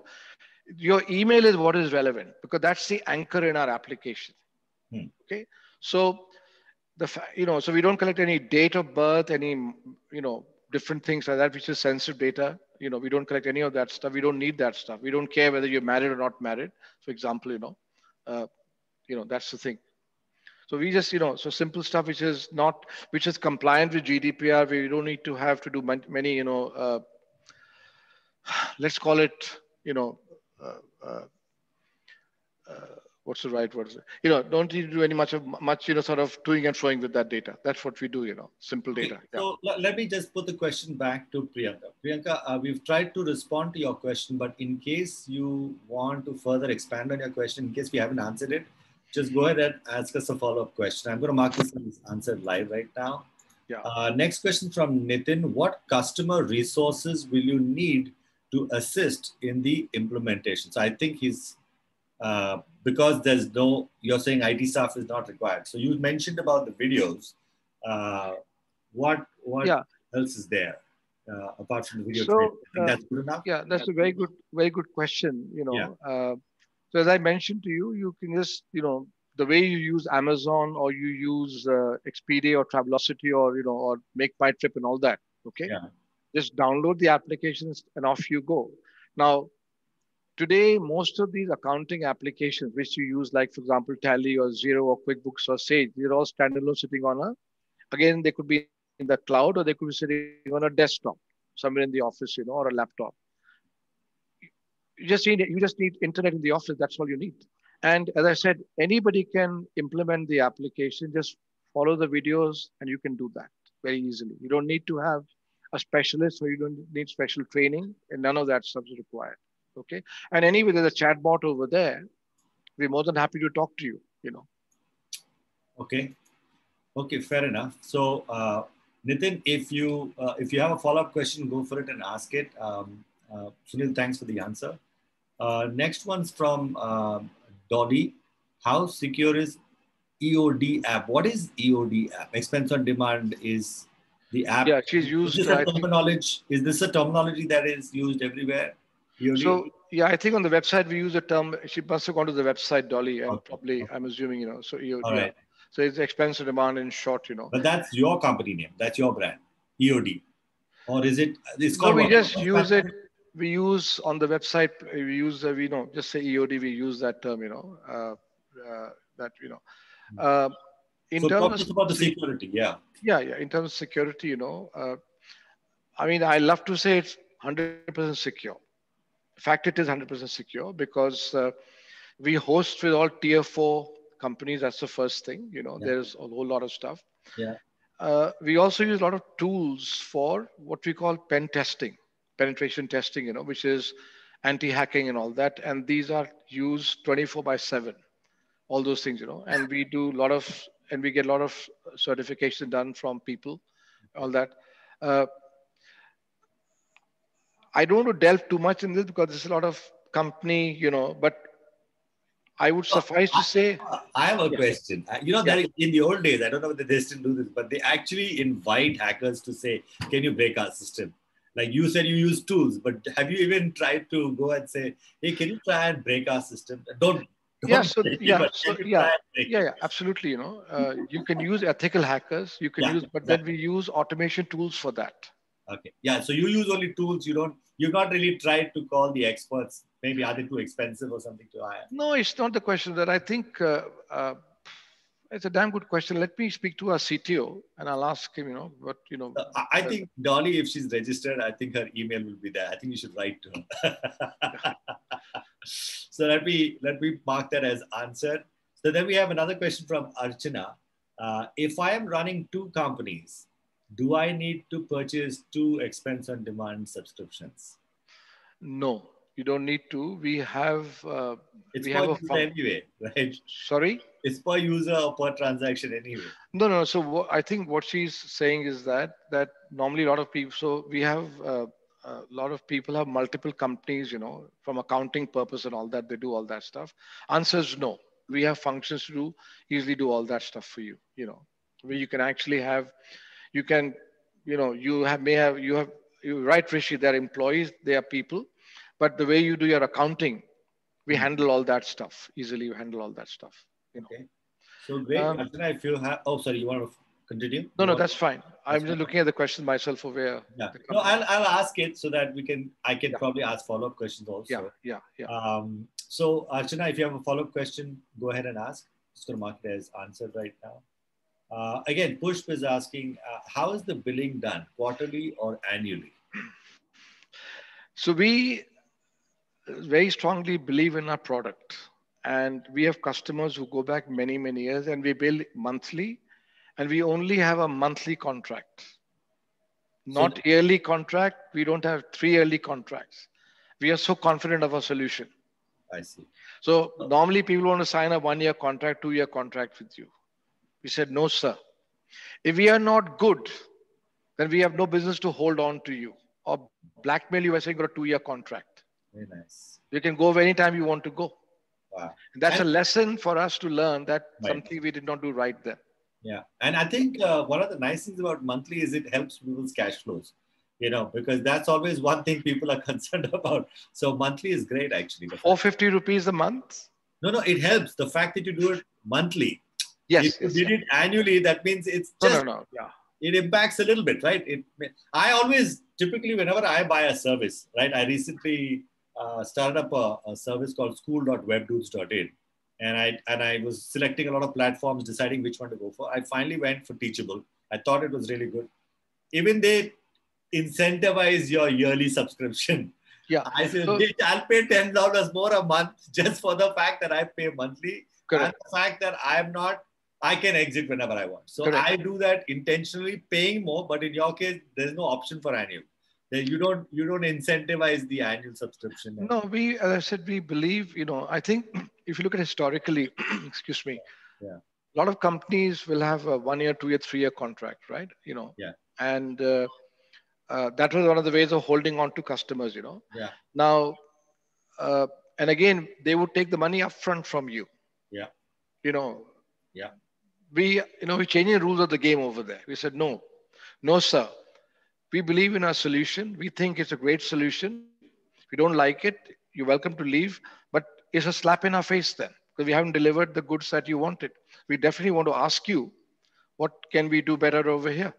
Your email is what is relevant because that's the anchor in our application. Okay. So so we don't collect any date of birth, any, different things like that, which is sensitive data. We don't collect any of that stuff. We don't need that stuff. We don't care whether you're married or not married. For example, that's the thing. So we just, so simple stuff, which is compliant with GDPR. We don't need to have to do many, let's call it, what's the right word? Don't need to do any much, sort of doing and throwing with that data. That's what we do, simple data. Okay. So let me just put the question back to Priyanka. Priyanka, we've tried to respond to your question, but in case you want to further expand on your question, in case we haven't answered it, just go ahead and ask us a follow-up question. I'm going to mark this as answered live right now. Yeah. Next question from Nitin. What customer resources will you need to assist in the implementation? So I think he's, because you're saying IT staff is not required. So you mentioned about the videos. What else is there? apart from the video training? So, I think that's good enough. yeah, that's a very good question. Yeah. So as I mentioned to you, you can just, the way you use Amazon or you use Expedia or Travelocity or, or Make My Trip and all that. Okay. Yeah. Just download the applications and off you go. Now, today, most of these accounting applications, which you use, like, for example, Tally or Xero or QuickBooks or Sage, they're all standalone sitting on again, they could be in the cloud or they could be sitting on a desktop somewhere in the office, or a laptop. You just need internet in the office. That's all you need. And as I said, anybody can implement the application. Just follow the videos, and you can do that very easily. You don't need to have a specialist, or you don't need special training, and none of that stuff is required. Okay. And anyway, there's a chat bot over there. We're more than happy to talk to you. Okay. Okay. Fair enough. So, Nitin, if you have a follow-up question, go for it and ask it. Sunil, thanks for the answer. Next one's from Dolly. How secure is EOD app? What is EOD app? Expense on demand is the app. Yeah, she's used. Is this a terminology that is used everywhere? EOD? So yeah, I think on the website we use the term. She must have gone to the website, Dolly, and Okay. probably I'm assuming So All yeah. right. So it's expense on demand in short. But that's your company name. That's your brand, EOD, or is it? It's No, called we what? just use it. We use on the website. We use just say EOD. We use that term. That in So talk terms to us of about the security. Yeah. yeah. In terms of security, I mean, I love to say it's 100% secure. In fact, it is 100% secure because we host with all tier 4 companies. That's the first thing. There's a whole lot of stuff. Yeah. We also use a lot of tools for what we call penetration testing, which is anti-hacking and all that. And these are used 24/7, all those things, and we get a lot of certification done from people, all that. I don't want to delve too much in this because there's a lot of company, but I would suffice to say. I have a Yeah. question. That in the old days, I don't know whether they still do this, but they actually invite hackers to say, "Can you break our system?" Like you said, you use tools, but have you even tried to go and say, "Hey, can you try and break our system?" Don't Yeah. So break it, yeah. but So can you yeah. try and break it? Yeah. Absolutely. You can use ethical hackers. You can Yeah, use, but then we use automation tools for that. Okay. Yeah. So you use only tools. You've not really tried to call the experts. Maybe are they too expensive or something to hire? No, it's not the question that I think. It's a damn good question. Let me speak to our CTO and I'll ask him. I think Dolly, if she's registered, I think her email will be there. I think you should write to her. So let me mark that as answered. So then we have another question from Archana. If I am running 2 companies, do I need to purchase 2 expense on demand subscriptions? No, you don't need to. We have It's we per have a user anyway, right? Sorry? It's per user or per transaction anyway. No. So I think what she's saying is that normally a lot of people. So we have a lot of people have multiple companies, from accounting purpose and all that. They do all that stuff. Answer is no. We have functions to easily do all that stuff for you. Where you can actually have, you can, you're right, Rishi. They're employees. They are people, but the way you do your accounting, we handle all that stuff easily. You handle all that stuff. Okay. So great. Archana, if you have, sorry, you want to continue? No, that's fine. I'm just looking at the question myself for where. Yeah. No, I'll ask it so that I can probably ask follow-up questions also. Yeah. So Archana, if you have a follow-up question, go ahead and ask. Just going to mark it as answered right now. Again, Pushp is asking, how is the billing done, quarterly or annually? So we very strongly believe in our product, and we have customers who go back many, many years, and we bill monthly, and we only have a monthly contract, not yearly contract. We don't have 3 yearly contracts. We are so confident of our solution. I see. So normally people want to sign a 1-year contract, 2-year contract with you. We said, no, sir. If we are not good, then we have no business to hold on to you or blackmail you by saying got a 2-year contract. Very nice. You can go anytime you want to go. Wow. And that's a lesson for us to learn that Right. something we did not do right there. Yeah. And I think one of the nice things about monthly is it helps people's cash flows. because that's always one thing people are concerned about. So monthly is great, actually. The fact. 450 rupees a month? No, it helps. The fact that you do it monthly. If Yes, you yes, did yeah. it annually, that means it's No, no, just, no. Yeah. it impacts a little bit, right? I always, typically, whenever I buy a service, right? I recently started up a service called school.webdudes.in. And I was selecting a lot of platforms, deciding which one to go for. I finally went for Teachable. I thought it was really good. Even they incentivize your yearly subscription. Yeah. I said, So, I'll pay $10 more a month just for the fact that I pay monthly and correct, the fact that I can exit whenever I want. So correct. I do that intentionally, paying more. But in your case, there's no option for annual. You don't incentivize the annual subscription. No, as I said, we believe, I think if you look at historically, excuse me, Yeah, a lot of companies will have a 1 year, 2 year, 3 year contract, right? yeah, And that was one of the ways of holding on to customers. yeah, Now, uh, and again, they would take the money upfront from you. yeah, You know, yeah. we changing the rules of the game over there. We said no, no, sir. We believe in our solution. We think it's a great solution. If you don't like it, you're welcome to leave. But it's a slap in our face then because we haven't delivered the goods that you wanted. We definitely want to ask you, what can we do better over here?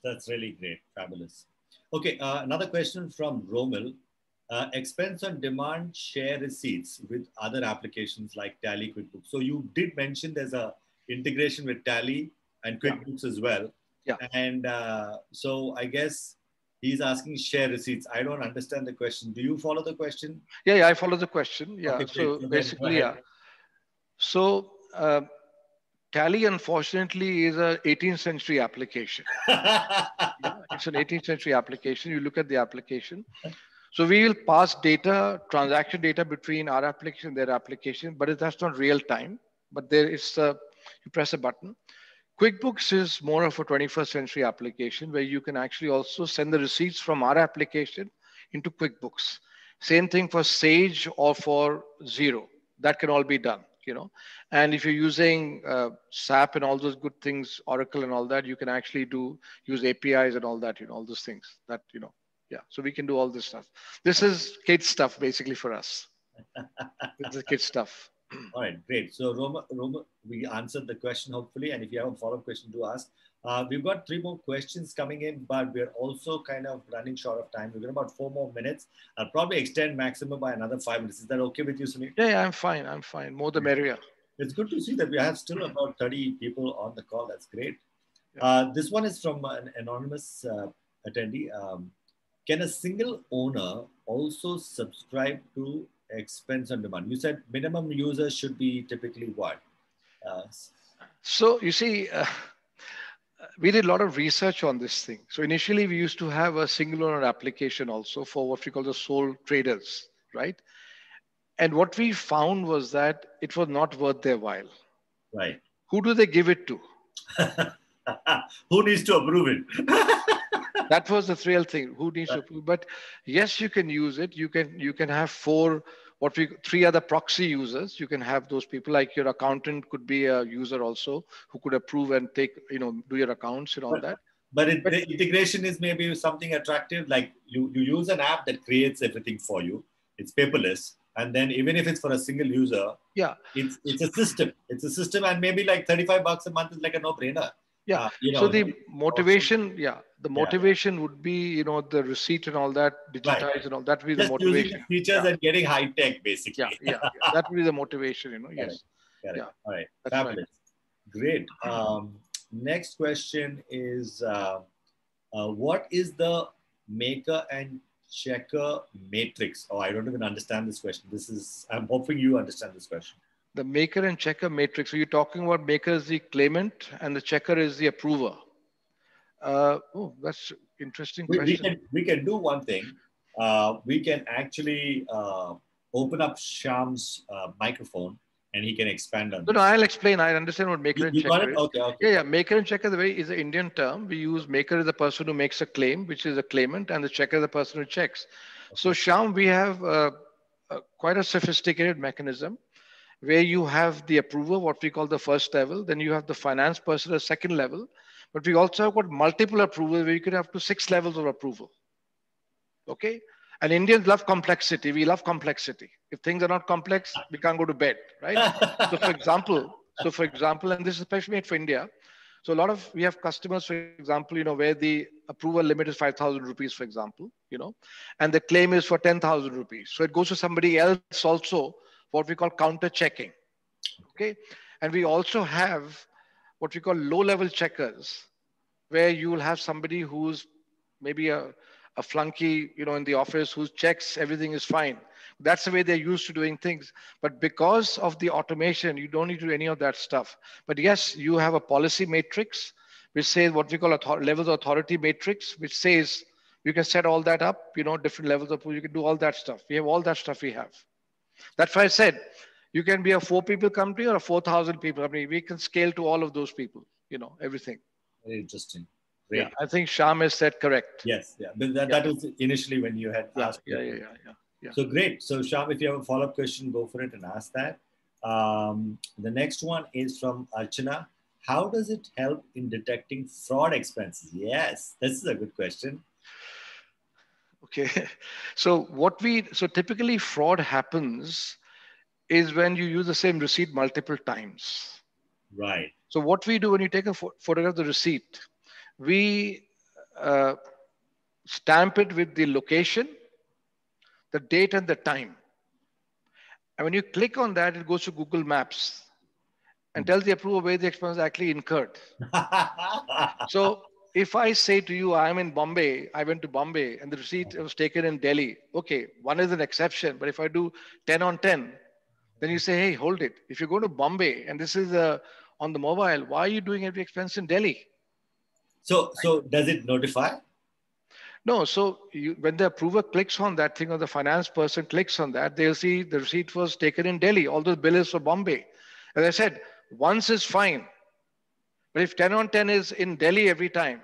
That's really great. Fabulous. Okay, another question from Romil. Expense on demand share receipts with other applications like Tally, QuickBooks. So you did mention there's a integration with Tally and Yeah, QuickBooks as well. yeah, And so I guess he's asking share receipts. I don't understand the question. Do you follow the question? yeah. I follow the question. Yeah. Okay, great. So So then go basically, ahead. yeah. So Tally, unfortunately, is a 18th century application. Yeah, it's an 18th century application. You look at the application. So we will pass data, transaction data between our application and their application, but that's not real time. But there is you press a button. QuickBooks is more of a 21st century application where you can actually also send the receipts from our application into QuickBooks. Same thing for Sage or for Zero. That can all be done. And if you're using SAP and all those good things, Oracle and all that, you can actually use APIs and all that, all those things that. Yeah, so we can do all this stuff. This is kid stuff basically for us. This is kid stuff. All right, great. So Roma, we answered the question hopefully, and if you have a follow-up question to ask, we've got 3 more questions coming in, but we're also kind of running short of time. We've got about 4 more minutes. I'll probably extend maximum by another 5 minutes. Is that okay with you, Sunil? Yeah, I'm fine. I'm fine. More the merrier. It's good to see that we have still about 30 people on the call. That's great. Yeah. This one is from an anonymous attendee. Can a single owner also subscribe to expense on demand? You said minimum users should be typically what? Uh, So you see, we did a lot of research on this thing. So initially, we used to have a single owner application also for what we call the sole traders, right? And what we found was that it was not worth their while. right. Who do they give it to? Who needs to approve it? That was the real thing. Who needs to approve? But yes, you can use it. You can have three other proxy users. You can have those people, like your accountant could be a user also who could approve and do your accounts and all that. But the integration is maybe something attractive. Like you use an app that creates everything for you. It's paperless. And then even if it's for a single user, Yeah. it's a system. It's a system, and maybe like $35 a month is like a no-brainer. Yeah. So the motivation would be, the receipt and all that, digitized Right. and all that would be the Just using motivation. the features and getting high tech, basically. Yeah. That would be the motivation, yes. Correct. Yeah. All right. That's Fabulous. Great. Next question is, what is the maker and checker matrix? Oh, I don't even understand this question. I'm hoping you understand this question. The maker and checker matrix. So you're talking about maker is the claimant and the checker is the approver. That's interesting question. We can do one thing. We can actually open up Shyam's microphone and he can expand on this. No, I'll explain. I understand what maker and You got checker it? is. Okay. Yeah. Maker and checker is an Indian term. We use maker as the person who makes a claim, which is a claimant, and the checker is the person who checks. Okay. So Shyam, we have quite a sophisticated mechanism where you have the approver, what we call the first level, then you have the finance person at second level, But we also have got multiple approvals where you can have to 6 levels of approval. Okay. And Indians love complexity. We love complexity. If things are not complex, we can't go to bed, right? So for example, and this is especially made for India. So we have customers, for example, where the approval limit is 5,000 rupees, for example, and the claim is for 10,000 rupees. So it goes to somebody else also, what we call counter checking. Okay. And we also have what we call low level checkers, where you will have somebody who's maybe a flunky, in the office who checks everything is fine. That's the way they're used to doing things. But because of the automation, you don't need to do any of that stuff. But yes, you have a policy matrix, which says what we call levels of authority matrix, which says you can set all that up, different levels of, you can do all that stuff. We have all that stuff we have. That's why I said, you can be a 4 people company or a 4,000 people company. We can scale to all of those people, everything. Very interesting. Great. Yeah, I think Shyam has said correct. Yes, yeah. But that was initially when you had asked. Yeah. So great. So Shyam, if you have a follow-up question, go for it and ask that. The next one is from Archana. How does it help in detecting fraud expenses? Yes, this is a good question. Okay. So typically fraud happens is when you use the same receipt multiple times. Right. So what we do when you take a photograph of the receipt, we stamp it with the location, the date and the time. And when you click on that, it goes to Google Maps and tells the approver where the expense is actually incurred. So if I say to you, I'm in Bombay, I went to Bombay and the receipt was taken in Delhi. Okay, one is an exception, but if I do 10 on 10, then you say, hey, hold it. If you go to Bombay and this is on the mobile, why are you doing every expense in Delhi? So does it notify? No, so when the approver clicks on that thing or the finance person clicks on that, they'll see the receipt was taken in Delhi, although the bill is for Bombay. As I said, once is fine. But if 10 on 10 is in Delhi every time,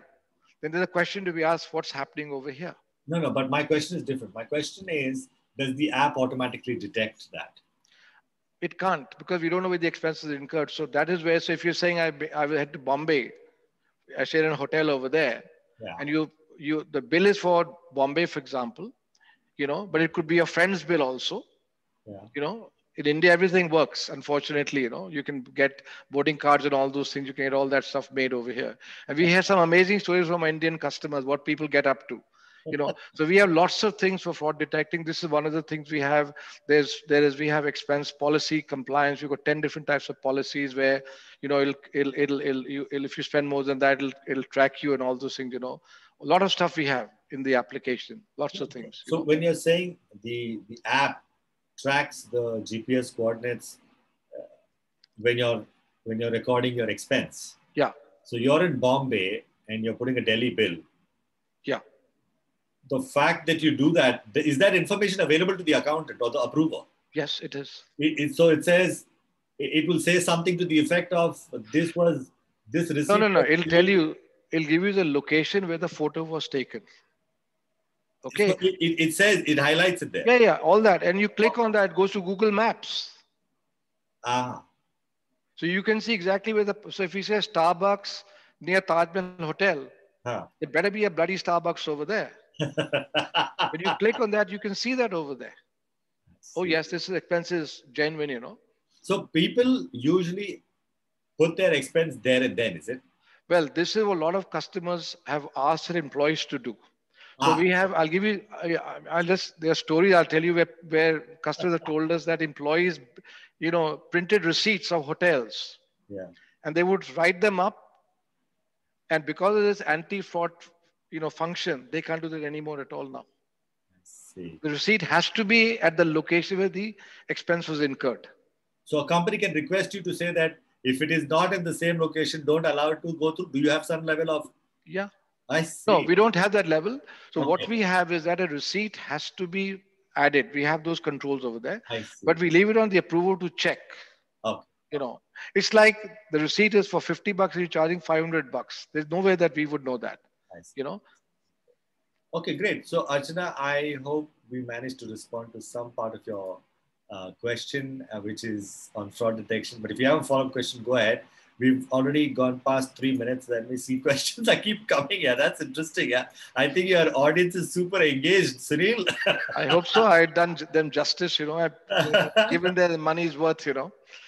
then there's a question to be asked, what's happening over here? No, but my question is different. My question is, does the app automatically detect that? It can't, because we don't know where the expenses are incurred. So that is where, so if you're saying I head to Bombay, I stayed in a hotel over there, and the bill is for Bombay, for example, but it could be a friend's bill also. In India, everything works. Unfortunately, you can get boarding cards and all those things. You can get all that stuff made over here. And we have some amazing stories from Indian customers, what people get up to. So we have lots of things for fraud detecting. This is one of the things we have. We have expense policy compliance. We've got 10 different types of policies where, if you spend more than that, it'll track you and all those things, A lot of stuff we have in the application, lots of things. So when you're saying the app tracks the GPS coordinates when you're recording your expense. Yeah. So you're in Bombay and you're putting a Delhi bill. Yeah. The fact that you do that, is that information available to the accountant or the approver? Yes, it is. So it says, it will say something to the effect of this receipt. No. It'll give you the location where the photo was taken. Okay. So it says, it highlights it there. Yeah, all that. And you click on that, it goes to Google Maps. So you can see exactly where so if you say Starbucks near Taj Mahal Hotel, there better be a bloody Starbucks over there. When you click on that, you can see that over there. Oh yes, this expense is genuine, So people usually put their expense there and then, is it? Well, this is what a lot of customers have asked their employees to do. So I'll give you, there are stories I'll tell you where customers have told us that employees, printed receipts of hotels. Yeah. And they would write them up. And because of this anti-fraud, function, they can't do that anymore at all now. I see. The receipt has to be at the location where the expense was incurred. So a company can request you to say that if it is not in the same location, don't allow it to go through. Do you have some level of? Yeah. I see. No, we don't have that level. So what we have is that a receipt has to be added. We have those controls over there. I see. But we leave it on the approver to check. Okay. It's like the receipt is for $50 and you're charging $500. There's no way that we would know that. I see. Okay, great. So Archana, I hope we managed to respond to some part of your question, which is on fraud detection. But if you have a follow-up question, go ahead. We've already gone past 3 minutes. Let me see questions. I keep coming here. That's interesting. Yeah, I think your audience is super engaged, Sunil. I hope so. I've done them justice. I've given their money's worth.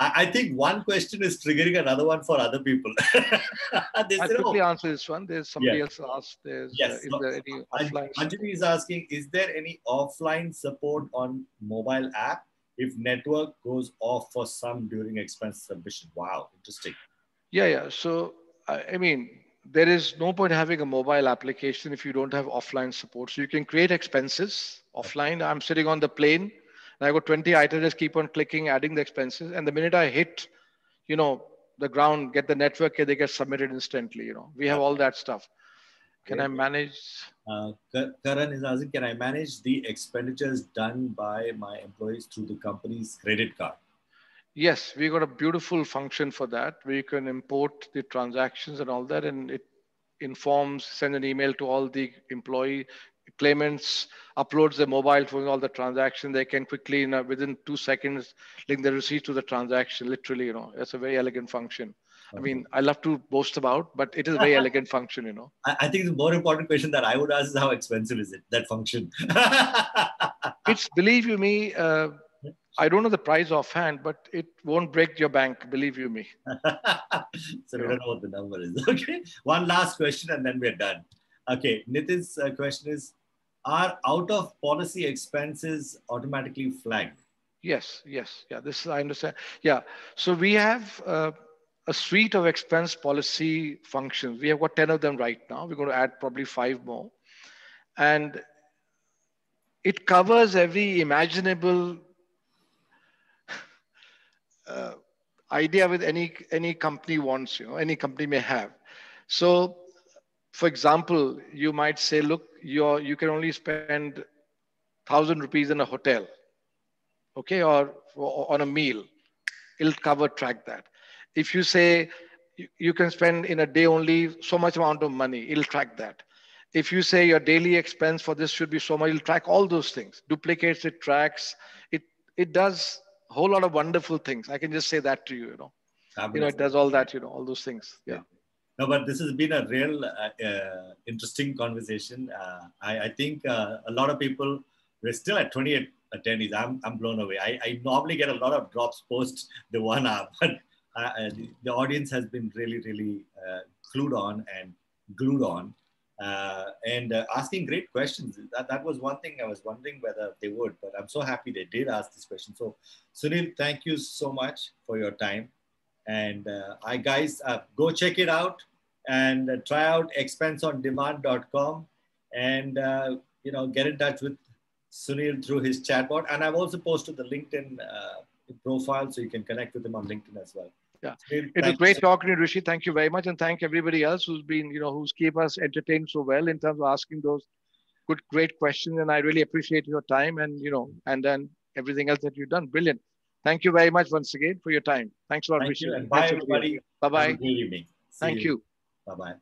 I think one question is triggering another one for other people. They I'll said, quickly "Oh, answer this one. There's somebody yes, else asked. yes." Is So, there any offline Anjali support? is asking, is there any offline support on mobile app if network goes off for some during expense submission? Wow, interesting. Yeah. So, I mean, there is no point having a mobile application if you don't have offline support. So you can create expenses offline. I'm sitting on the plane and I got 20 items, just keep on clicking, adding the expenses. And the minute I hit, you know, the ground, get the network, they get submitted instantly. We have all that stuff. Can I Okay. manage? Karan is asking, can I manage the expenditures done by my employees through the company's credit card? Yes, we got a beautiful function for that where you can import the transactions and all that, and it informs, send an email to all the employee claimants, uploads their mobile phone, all the transaction. They can quickly, within 2 seconds, link the receipt to the transaction. Literally, it's a very elegant function. I Okay. mean, I love to boast about, but it is a very elegant function. I think the more important question that I would ask is how expensive is it, that function? It's, believe you me, I don't know the price offhand, but it won't break your bank, believe you me. So we don't know what the number is. Okay. One last question and then we're done. Okay. Nitin's question is, are out of policy expenses automatically flagged? Yes. Yeah, this I understand. Yeah. So we have a suite of expense policy functions. We have got 10 of them right now. We're going to add probably 5 more. And it covers every imaginable idea with any company wants, any company may have. So, for example, you might say, look, you can only spend 1,000 rupees in a hotel, okay, or on a meal. It'll cover track that. If you say you can spend in a day only so much amount of money, it'll track that. If you say your daily expense for this should be so much, it'll track all those things. Duplicates, it tracks, it it does a whole lot of wonderful things. I can just say that to you. Fabulous. It does all that, all those things. Yeah. No, but this has been a real interesting conversation. I think a lot of people, we're still at 28 attendees. I'm blown away. I normally get a lot of drops post the 1 hour, but the audience has been really, really clued on and glued on and asking great questions. That was one thing I was wondering whether they would, but I'm so happy they did ask this question. So, Sunil, thank you so much for your time. And I guys, go check it out and try out expenseondemand.com and get in touch with Sunil through his chatbot. And I've also posted the LinkedIn profile so you can connect with him on LinkedIn as well. Yeah, Sunil, it was great talking to you, Rishi. Thank you very much, and thank everybody else who's been, who's keep us entertained so well in terms of asking those great questions. And I really appreciate your time and and then everything else that you've done. Brilliant. Thank you very much once again for your time. Thanks a lot, Thank Rishi. you and bye Thanks, everybody. everybody. Bye Have a bye. great evening. See Thank you. you. Bye bye.